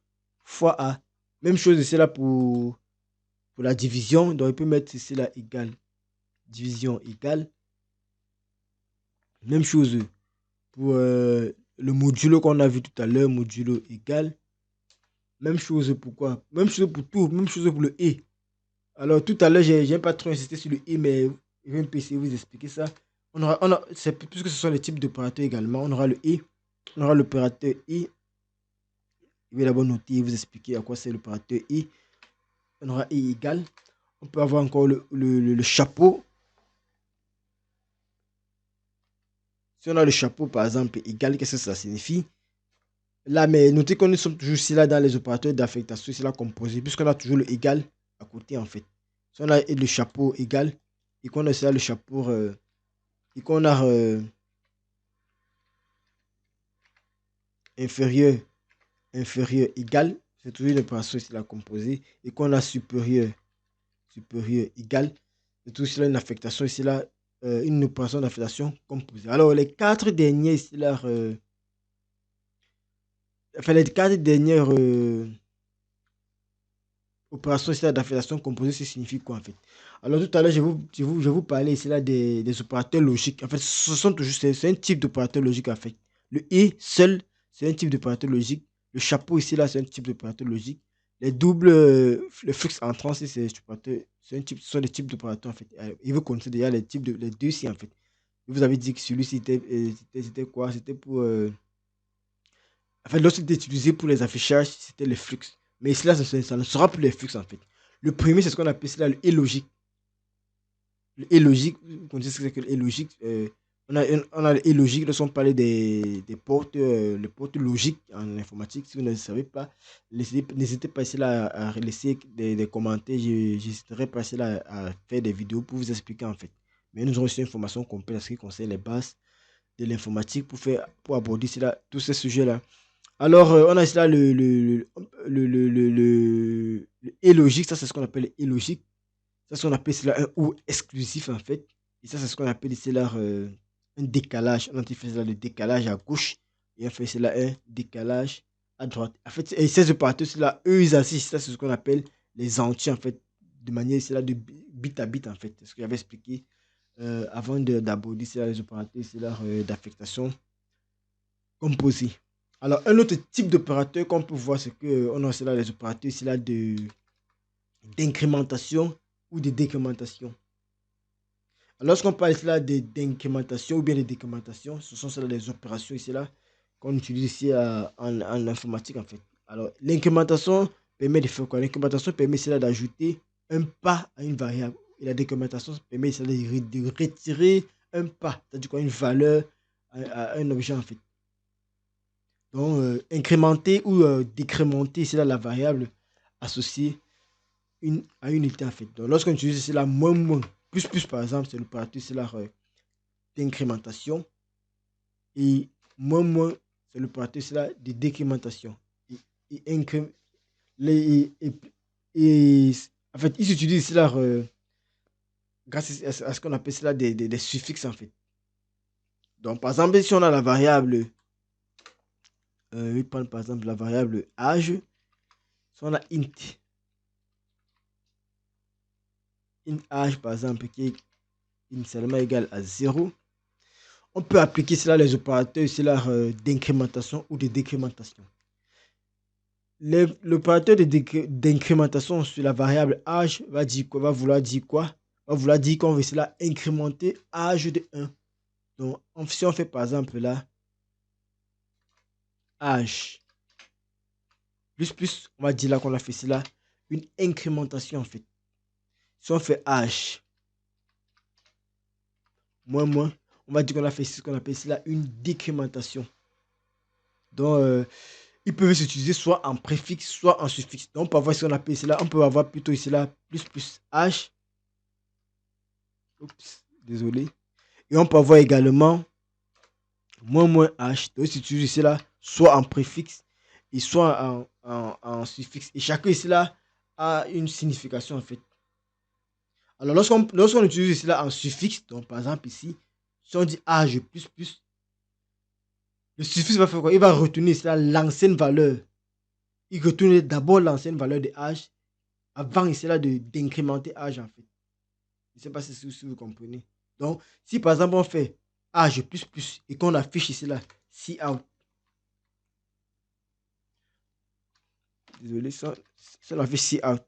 fois A. Même chose ici là pour la division. Donc, il peut mettre ici là égale, division égale. Même chose pour le modulo qu'on a vu tout à l'heure, modulo égal. Même chose pour quoi? Même chose pour tout, même chose pour le et. Alors, tout à l'heure, j'ai pas trop insisté sur le et, mais je vais un peu essayer de vous expliquer ça. Puisque ce sont les types d'opérateurs également, on aura le et, on aura l'opérateur et. Je vais d'abord noter et vous expliquer à quoi c'est l'opérateur et. On aura et égal. On peut avoir encore le chapeau. Si on a le chapeau, par exemple, égal, qu'est-ce que ça signifie? Là, mais notez qu'on est toujours ici là dans les opérateurs d'affectation, c'est là composé, puisqu'on a toujours le égal à côté en fait. Si on a le chapeau égal et qu'on a ça le chapeau et qu'on a inférieur égal, c'est toujours une opération ici là composée, et qu'on a supérieur égal, c'est toujours là une affectation ici là, une opération d'affectation composée. Alors les quatre derniers ici là enfin, les 4 dernières opérations ici là d'affectation composée, ça signifie quoi en fait? Alors tout à l'heure, je vous parlais ici là des opérateurs logiques. En fait, ce sont toujours, c'est un type d'opérateur logique en fait. Le et seul, c'est un type d'opérateur logique. Le chapeau ici là, c'est un type d'opérateur logique. Les doubles, le flux entrant, c'est un type, ce sont des types d'opérateurs en fait. Et vous connaissez déjà les deux ici en fait. Vous avez dit que celui-ci c'était quoi? C'était pour. En fait, lorsqu'il était utilisé pour les affichages, c'était le flux. Mais cela, ça ne sera plus le flux en fait. Le premier, c'est ce qu'on appelle cela le et logique. Le et logique, vous connaissez ce que c'est que le et logique. On a le et logique lorsqu'on parlait des portes, les portes logiques en informatique. Si vous ne le savez pas, n'hésitez pas ici là à laisser des commentaires. J'hésiterai pas ici là à faire des vidéos pour vous expliquer en fait. Mais nous aurons aussi une formation complète en ce qui concerne les bases de l'informatique pour aborder cela, tous ces sujets-là. Alors, on a ici là le et logique, ça c'est ce qu'on appelle le et logique. Ça c'est ce qu'on appelle cela un ou exclusif en fait. Et ça c'est ce qu'on appelle ici là un décalage. On a fait cela le décalage à gauche et on fait cela un décalage à droite. En fait, et ces opérateurs, là, eux ils assistent, ça c'est ce qu'on appelle les entiers en fait, de manière ici là de bit à bit en fait. C'est ce que j'avais expliqué avant d'aborder les opérateurs d'affectation composée. Alors, un autre type d'opérateur qu'on peut voir, c'est qu'on a cela, les opérateurs ici là d'incrémentation ou de décrémentation. Alors, lorsqu'on parle ici là d'incrémentation ou bien de décrémentation, ce sont cela les opérations ici là qu'on utilise ici en informatique en fait. Alors, l'incrémentation permet de faire quoi? L'incrémentation permet ici là d'ajouter un pas à une variable. Et la décrémentation permet ici là de retirer un pas, c'est-à-dire quoi, une valeur à un objet en fait. Donc, incrémenter ou décrémenter, c'est là la variable associée à une unité en fait. Donc, lorsqu'on utilise c'est la moins moins, plus par exemple, c'est l'opérateur, c'est la d'incrémentation. Et moins moins, c'est l'opérateur, c'est la de décrémentation. Et, incré- les, et- en fait, ils s'utilisent c'est là, grâce à ce qu'on appelle cela des suffixes en fait. Donc, par exemple, si on a la variable, je prends par exemple la variable âge, si on a int âge par exemple qui est initialement égal à 0, on peut appliquer cela les opérateurs cela d'incrémentation ou de décrémentation. L'opérateur d'incrémentation sur la variable âge va dire quoi? Va vouloir dire quoi? Va vouloir dire qu'on veut cela incrémenter âge de 1. Donc, si on fait par exemple là, âge plus, on va dire là qu'on a fait cela une incrémentation en fait. Si on fait âge moins, on va dire qu'on a fait ce qu'on appelle cela une décrémentation. Donc, ils peuvent s'utiliser soit en préfixe, soit en suffixe. Donc, on peut avoir ce qu'on appelle cela, on peut avoir plutôt ici là plus H. Oups, désolé. Et on peut avoir également moins H. Donc, ils s'utilisent ici là, soit en préfixe et soit en suffixe. Et chacun ici là a une signification en fait. Alors, lorsqu'on utilise ici là en suffixe, donc par exemple ici, si on dit H plus, le suffixe va faire quoi? Il va retenir ici là l'ancienne valeur. Il retourne d'abord l'ancienne valeur de H avant ici là d'incrémenter H en fait. Je ne sais pas si vous comprenez. Donc, si par exemple on fait H plus et qu'on affiche ici là Cout, désolé, ça on affiche Cout.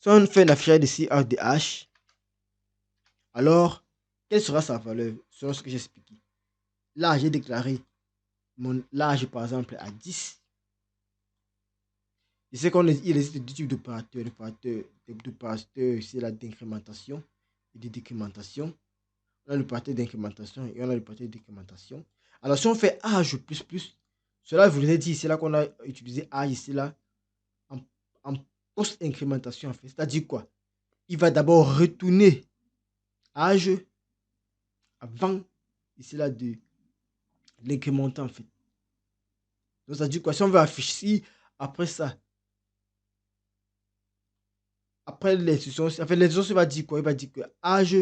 Si on fait l'affichage de Cout de H, alors quelle sera sa valeur selon ce que j'ai expliqué? Là, j'ai déclaré mon âge par exemple à 10. Je sais qu'il existe deux types d'opérateurs. L'opérateur, c'est la d'incrémentation et de décrémentation. On a l'opérateur d'incrémentation et on a l'opérateur de décrémentation. Alors, si on fait âge plus, cela voudrait dire ici là qu'on a utilisé âge ici là en, en post-incrémentation en fait. C'est-à-dire quoi? Il va d'abord retourner âge avant ici là de l'incrémentant en fait. Donc, ça veut dire quoi? Si on veut afficher après ça, après l'instruction, en fait, l'instruction va dire quoi? Il va dire que âge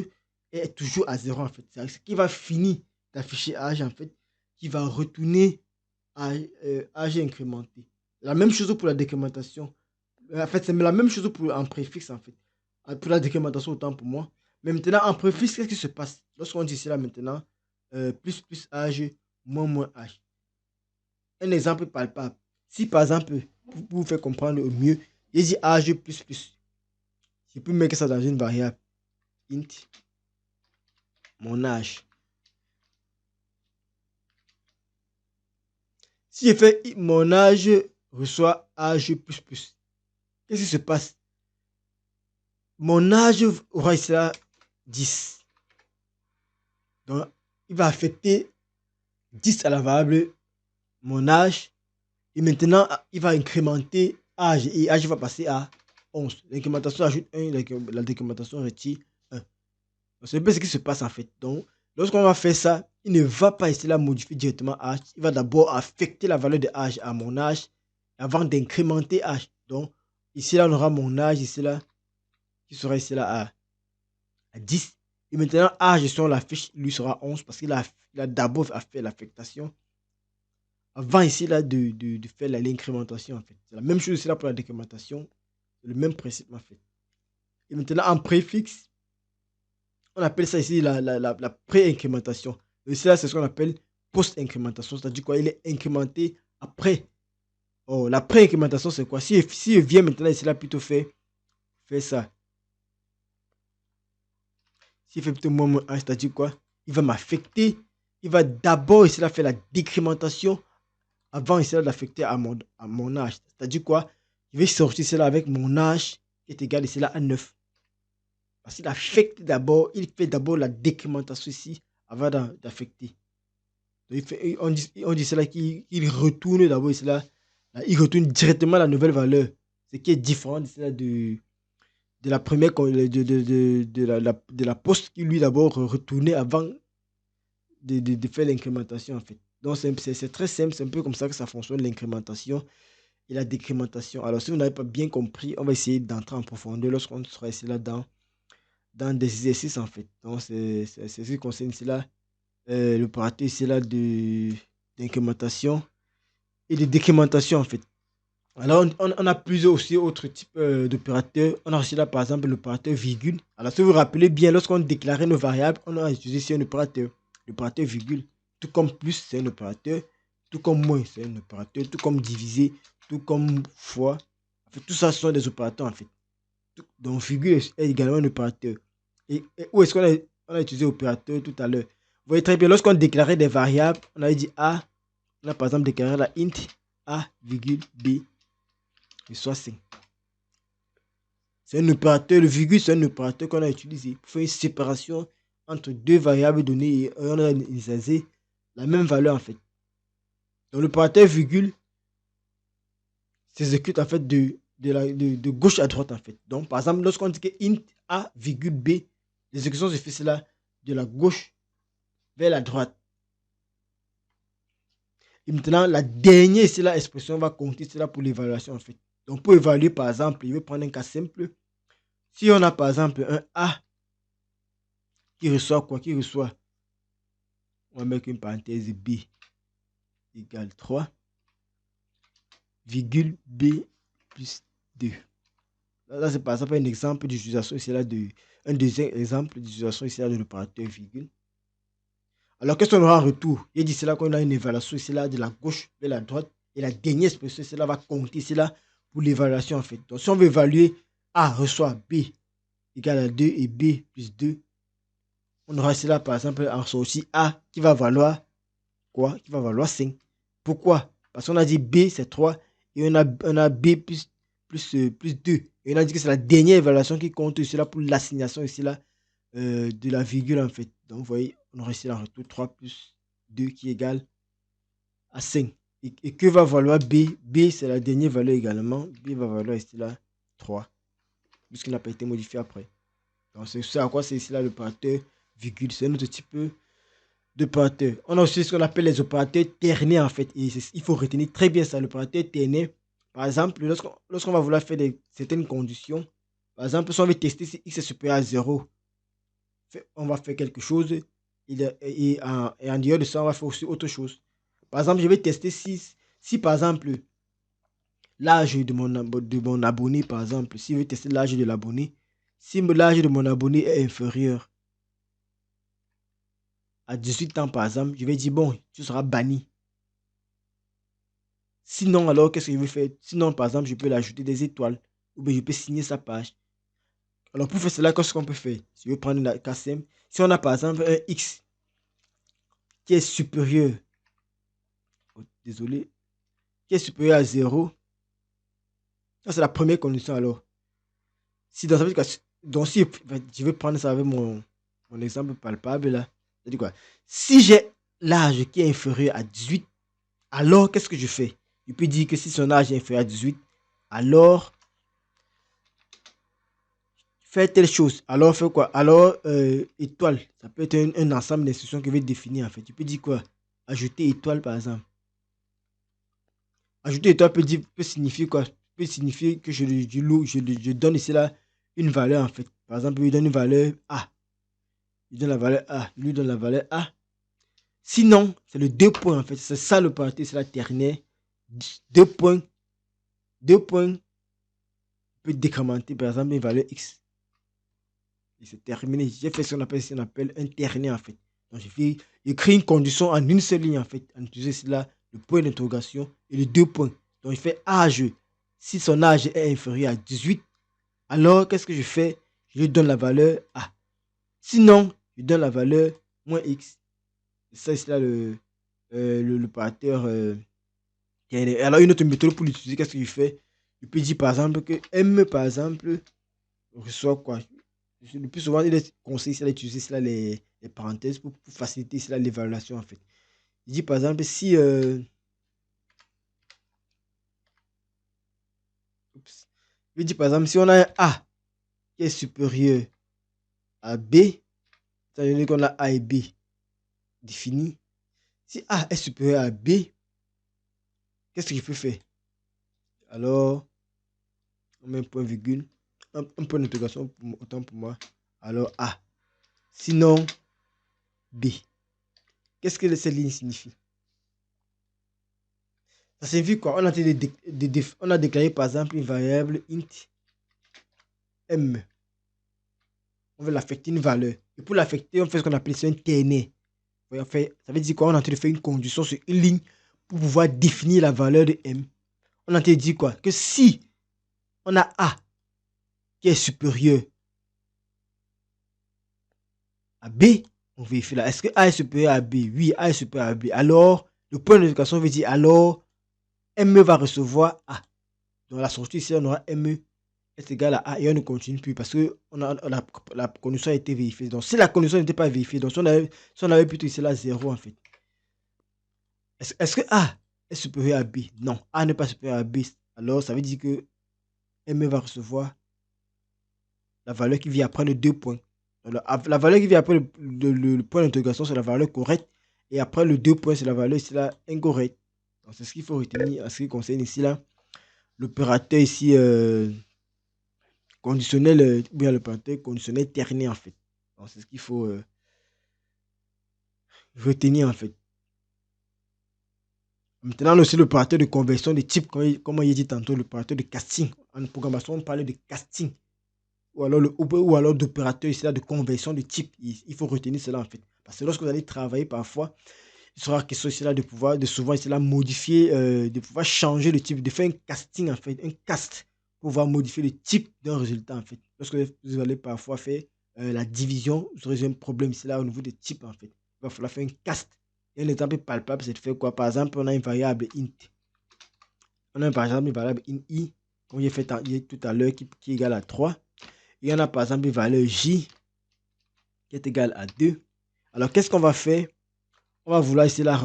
est toujours à 0 en fait. C'est ce qui va finir d'afficher âge en fait. qui va retourner âge incrémenté. La même chose pour la décrémentation. En fait, c'est la même chose pour un préfixe, en fait. Pour la décrémentation, autant pour moi. Mais maintenant, en préfixe, qu'est-ce qui se passe? Lorsqu'on dit cela maintenant, plus âge, moins âge. Un exemple palpable. Si par exemple, pour vous faire comprendre au mieux, il dit âge plus. Je peux mettre ça dans une variable. Int, mon âge. Si je fais mon âge reçoit âge plus, qu'est-ce qui se passe? Mon âge aura ici 10. Donc, il va affecter 10 à la variable mon âge. Et maintenant, il va incrémenter âge. Et âge va passer à 11. L'incrémentation ajoute 1, la décrémentation retire 1. C'est un peu ce qui se passe en fait. Donc, lorsqu'on va faire ça, il ne va pas essayer de modifier directement âge. Il va d'abord affecter la valeur de âge à mon âge avant d'incrémenter âge. Donc, ici là, on aura mon âge, ici là, qui sera ici là à 10. Et maintenant, âge sur la fiche, lui sera 11 parce qu'il a d'abord fait l'affectation avant ici là de faire l'incrémentation en fait. C'est la même chose ici là pour la décrémentation. C'est le même principe en fait. Et maintenant, en préfixe, on appelle ça ici la pré-incrémentation. Et là, c'est ce qu'on appelle post-incrémentation. C'est-à-dire quoi? Il est incrémenté après. Oh, la pré-incrémentation, c'est quoi? Si je viens maintenant ici là plutôt faire ça. S'il fait plutôt moins 1, c'est-à-dire quoi? Il va m'affecter. Il va d'abord ici là faire la décrémentation avant ici là d'affecter à mon âge. C'est-à-dire quoi? Il va sortir cela avec mon âge qui est égal ici là à 9. Parce qu'il affecte d'abord, il fait d'abord la décrémentation ici avant d'affecter. On dit cela qu'il retourne d'abord ici là. Il retourne directement la nouvelle valeur. Ce qui est différent de la première, de la poste qui lui d'abord retournait avant de faire l'incrémentation en fait. Donc c'est très simple, c'est un peu comme ça que ça fonctionne l'incrémentation et la décrémentation. Alors si vous n'avez pas bien compris, on va essayer d'entrer en profondeur lorsqu'on sera ici là dans des exercices en fait. Donc c'est ce qui concerne ici là l'opérateur ici là d'incrémentation et de décrémentation en fait. Alors on a plusieurs aussi autres types d'opérateurs. On a aussi là par exemple l'opérateur virgule. Alors si vous vous rappelez bien, lorsqu'on déclarait nos variables, on a utilisé ici un opérateur. L'opérateur virgule. Tout comme plus, c'est un opérateur. Tout comme moins, c'est un opérateur. Tout comme diviser, tout comme fois. En fait, tout ça ce sont des opérateurs en fait. Donc virgule est également un opérateur. Et où est-ce qu'on a utilisé opérateur tout à l'heure? Vous voyez très bien, lorsqu'on déclarait des variables, on avait dit A. On a par exemple déclaré la int A, virgule B. Et soit 5. C'est un opérateur, le virgule, c'est un opérateur qu'on a utilisé pour faire une séparation entre deux variables données et on a initialisé la même valeur en fait. Donc l'opérateur virgule s'exécute en fait de gauche à droite en fait. Donc par exemple, lorsqu'on dit que int A, virgule B, l'exécution se fait cela de la gauche vers la droite. Et maintenant, la dernière, c'est la expression va compter cela pour l'évaluation en fait. Donc pour évaluer par exemple, je vais prendre un cas simple. Si on a par exemple un A qui reçoit quoi? Qui reçoit, on va mettre une parenthèse B égale 3, virgule B plus 2. Là, c'est par exemple un exemple d'utilisation ici là un deuxième exemple d'utilisation ici là de l'opérateur virgule. Alors qu'est-ce qu'on aura en retour? Il dit c'est là qu'on a une évaluation ici là de la gauche vers la droite et la dernière expression ici là va compter ici là pour l'évaluation en fait. Donc si on veut évaluer A reçoit B égale à 2 et B plus 2, on aura ici là par exemple en sortie A qui va valoir quoi? Qui va valoir 5. Pourquoi? Parce qu'on a dit B c'est 3 et on a B plus 2. Et on a dit que c'est la dernière évaluation qui compte ici là pour l'assignation ici là de la virgule en fait. Donc vous voyez, on aura ici là en retour 3 plus 2 qui égale à 5. Et que va valoir B? B c'est la dernière valeur également. B va valoir ici là 3. Puisqu'il n'a pas été modifié après. Donc c'est ça à quoi c'est ici là l'opérateur virgule. C'est un autre type d'opérateur. On a aussi ce qu'on appelle les opérateurs ternaires en fait. Et il faut retenir très bien ça, l'opérateur ternaire. Par exemple, lorsqu'on va vouloir faire certaines conditions, par exemple, si on veut tester si x est supérieur à 0, on va faire quelque chose et en dehors de ça, on va faire aussi autre chose. Par exemple, je vais tester si par exemple, l'âge de mon abonné, par exemple, si je veux tester l'âge de l'abonné, si l'âge de mon abonné est inférieur à 18 ans, par exemple, je vais dire, bon, tu seras banni. Sinon, alors, qu'est-ce que je vais faire? Sinon, par exemple, je peux l'ajouter des étoiles ou bien je peux signer sa page. Alors, pour faire cela, qu'est-ce qu'on peut faire? Je vais prendre la KCM. Si on a, par exemple, un X qui est supérieur, oh, désolé, qui est supérieur à 0, ça, c'est la première condition, alors. Si dans donc si je vais prendre ça avec mon exemple palpable là. C'est-à-dire quoi? Si j'ai l'âge qui est inférieur à 18, alors qu'est-ce que je fais? Je peux dire que si son âge est inférieur à 18, alors faire telle chose. Alors faire quoi? Alors étoile. Ça peut être un ensemble d'instructions que je vais définir en fait. Tu peux dire quoi? Ajouter étoile par exemple. Ajouter étoile peut signifier quoi? Peut signifier que je donne ici là une valeur en fait. Par exemple, je lui donne une valeur A. Il donne la valeur A. Lui donne la valeur A. Sinon, c'est le 2 points en fait. C'est ça le parti, c'est la ternaire. 2 points. 2 points peut décrémenter par exemple une valeur X. Et c'est terminé. J'ai fait ce qu'on appelle un ternaire en fait. Donc j'ai créé une condition en une seule ligne en fait. En utilisant cela, le point d'interrogation et les 2 points. Donc il fait âge. Si son âge est inférieur à 18, alors qu'est-ce que je fais? Je lui donne la valeur A. Sinon, je donne la valeur moins X. Ça, c'est là l'opérateur. Alors, une autre méthode pour l'utiliser, qu'est-ce qu'il fait? Il peut dire par exemple que M, par exemple, reçoit quoi? Le plus souvent, il est conseillé d'utiliser cela les parenthèses pour faciliter cela l'évaluation en fait. Il dit par exemple si il dit par exemple si on a un A qui est supérieur à B, ça veut dire qu'on a A et B définis. Si A est supérieur à B, qu'est-ce que je peux faire? Alors, on met un point virgule, un point d'interrogation, autant pour moi. Alors A. Sinon, B. Qu'est-ce que cette ligne signifie? Ça signifie quoi? On a déclaré par exemple une variable int M. On veut l'affecter une valeur. Et pour l'affecter, on fait ce qu'on appelle un ternaire. Ça veut dire quoi? On est en train de faire une condition sur une ligne pour pouvoir définir la valeur de M. On a en train de dire quoi? Que si on a A qui est supérieur à B, on vérifie là. Est-ce que A est supérieur à B? Oui, A est supérieur à B. Alors, le point d'interrogation veut dire alors M va recevoir A. Donc la sortie ici, on aura M est égal à A et on ne continue plus parce que la condition a été vérifiée. Donc si la condition n'était pas vérifiée, donc si on avait plutôt ici là 0 en fait. Est-ce que A est supérieur à B? Non, A n'est pas supérieur à B. Alors ça veut dire que M va recevoir la valeur qui vient après le 2 points. Donc, la valeur qui vient après le point d'interrogation, c'est la valeur correcte. Et après le 2 points, c'est la valeur ici là incorrecte. Donc c'est ce qu'il faut retenir en ce qui concerne ici là. L'opérateur ici conditionnel, ou bien l'opérateur conditionnel terné en fait. Donc c'est ce qu'il faut retenir en fait. Maintenant, aussi l'opérateur de conversion de type, comme il dit tantôt, l'opérateur de casting. En programmation, on parle de casting. Ou alors d'opérateur ici là, de conversion de type. Il faut retenir cela en fait. Parce que lorsque vous allez travailler parfois, il sera question ici là de souvent ici là modifier, de pouvoir changer le type, de faire un casting en fait, un cast pour pouvoir modifier le type d'un résultat en fait. Lorsque vous allez parfois faire la division, vous aurez un problème ici là au niveau des types en fait. Il va falloir faire un cast. Et un exemple palpable, c'est de faire quoi? Par exemple, on a une variable int. On a par exemple une variable in comme j'ai fait tout à l'heure, qui est égale à 3. Et on a par exemple une valeur j qui est égale à 2. Alors, qu'est-ce qu'on va faire? On va vouloir ici là,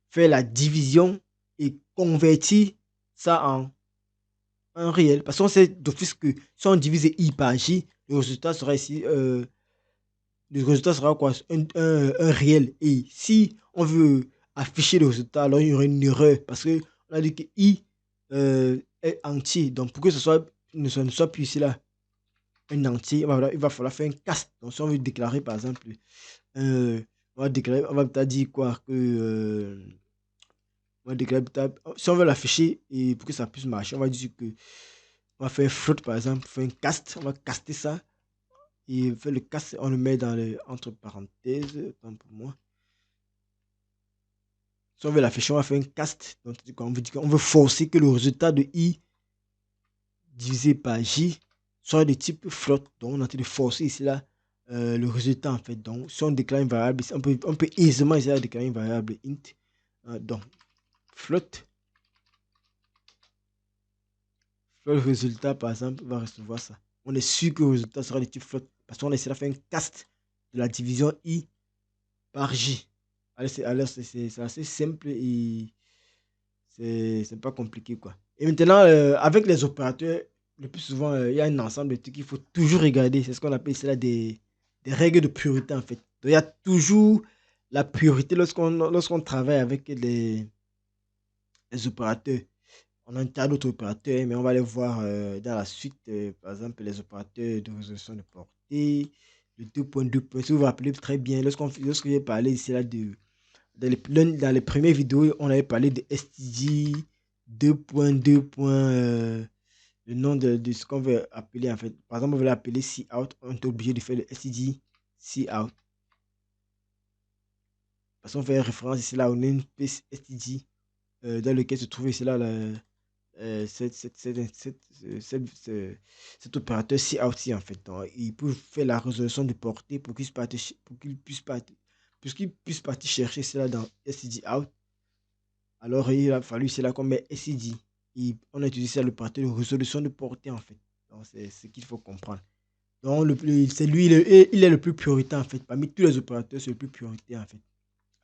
faire la division et convertir ça en un réel. Parce qu'on sait d'office que si on divise i par j, le résultat sera ici, le résultat sera quoi? Un réel. Et si on veut afficher le résultat, alors il y aura une erreur. Parce qu'on a dit que i est entier. Donc pour que ce soit, ne soit plus ici là un entier, il va falloir faire un cast. Donc si on veut déclarer par exemple, on va peut-être dire quoi que on va déclarer si on veut l'afficher et pour que ça puisse marcher, on va dire que on va faire un float par exemple, faire un cast, on va caster ça et faire le cast, on le met dans les entre parenthèses, autant pour moi. Si on veut l'afficher, on va faire un cast. Donc, on veut forcer que le résultat de i divisé par j soit de type float. Donc, on est en train de forcer ici là le résultat en fait. Donc, si on déclare une variable, on peut aisément essayer de déclarer une variable int. Donc, float résultat par exemple va recevoir ça. On est sûr que le résultat sera de type float parce qu'on essaie de faire un cast de la division i par j. Alors c'est assez simple et c'est pas compliqué quoi. Et maintenant, avec les opérateurs, le plus souvent, il y a un ensemble de trucs qu'il faut toujours regarder. C'est ce qu'on appelle cela des règles de priorité en fait. Donc, il y a toujours la priorité lorsqu'on travaille avec les opérateurs. On a un tas d'autres opérateurs, mais on va les voir dans la suite. Par exemple, les opérateurs de résolution de portée, le 2.2. Si vous vous rappelez très bien, lorsque j'ai parlé ici là dans les premières vidéos, on avait parlé de STG 2.2. Le nom de ce qu'on veut appeler en fait. Par exemple, on veut l'appeler cout, on est obligé de faire le STG cout. Parce qu'on fait référence ici là au namespace STG dans lequel se trouve ici là cet opérateur cout en fait. Donc, il peut faire la résolution de portée pour qu'il puisse partir chercher cela dans STG out. Alors, il a fallu, c'est là qu'on met SCD. On a utilisé l'opérateur de résolution de portée, en fait. Donc, c'est ce qu'il faut comprendre. Donc, c'est lui, il est le plus prioritaire, en fait. Parmi tous les opérateurs, c'est le plus prioritaire, en fait.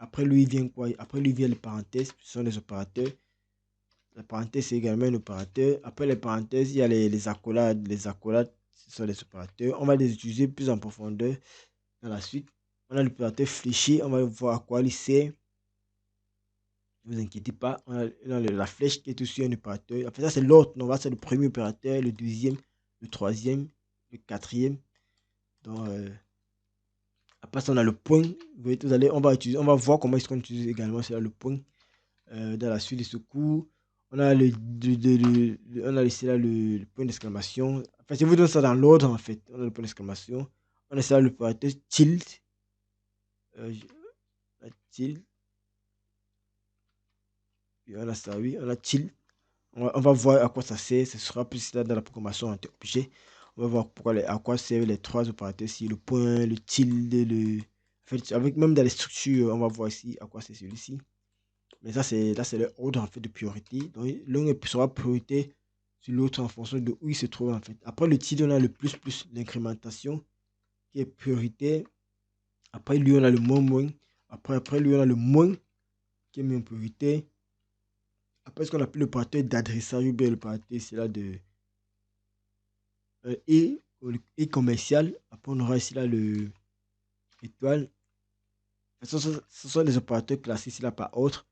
Après lui, il vient quoi? Après lui, vient les parenthèses, ce sont les opérateurs. La parenthèse, c'est également un opérateur. Après les parenthèses, il y a les accolades. Les accolades, ce sont les opérateurs. On va les utiliser plus en profondeur dans la suite. On a l'opérateur fléché. On va voir à quoi il sert. Ne vous inquiétez pas, on a la flèche qui est aussi un opérateur. En fait, ça, c'est l'autre. On va c'est le premier opérateur, le deuxième, le troisième, le quatrième. Donc, après ça, on a le point. On va voir comment est-ce qu'on utilise également le point dans la suite de ce cours. On a on a laissé là le point d'exclamation. Enfin, je vous donne ça dans l'ordre en fait. On a le point d'exclamation. On a ça l'opérateur tilt. Tilt. On a ça, oui. On a tilt. On va voir à quoi ça sert. Ce sera plus là dans la programmation objet. On va voir à quoi servent les trois opérateurs ici. Le point, le tilde, En fait, avec même dans les structures, on va voir ici à quoi c'est celui-ci. Mais ça, c'est le ordre en fait de priorité. Donc, l'un sera priorité sur l'autre en fonction de où il se trouve en fait. Après le tilde, on a le plus, l'incrémentation qui est priorité. Après lui, on a le moins. Après lui, on a le moins qui est mis en priorité. Après, ce qu'on appelle l'opérateur d'adressage ou bien l'opérateur, c'est là de et commercial. Après, on aura ici là le étoile. Ce sont les opérateurs classés ici là par autre.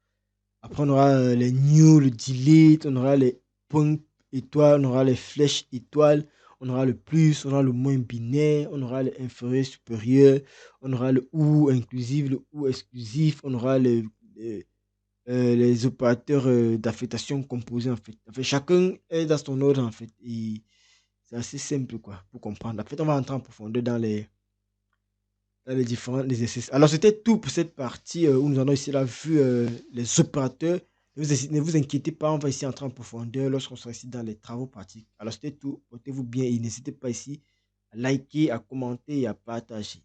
Après, on aura les new, le delete, on aura les points étoiles, on aura les flèches étoiles, on aura le plus, on aura le moins binaire, on aura le inférieur, supérieur, on aura le ou inclusif, le ou exclusif, on aura les opérateurs d'affectation composés en fait. En fait, chacun est dans son ordre en fait. Et c'est assez simple quoi pour comprendre. En fait, on va entrer en profondeur dans les différents exercices. Alors, c'était tout pour cette partie où nous avons ici là vu les opérateurs. Ne vous inquiétez pas, on va ici entrer en profondeur lorsqu'on sera ici dans les travaux pratiques. Alors, c'était tout. Portez-vous bien et n'hésitez pas ici à liker, à commenter et à partager.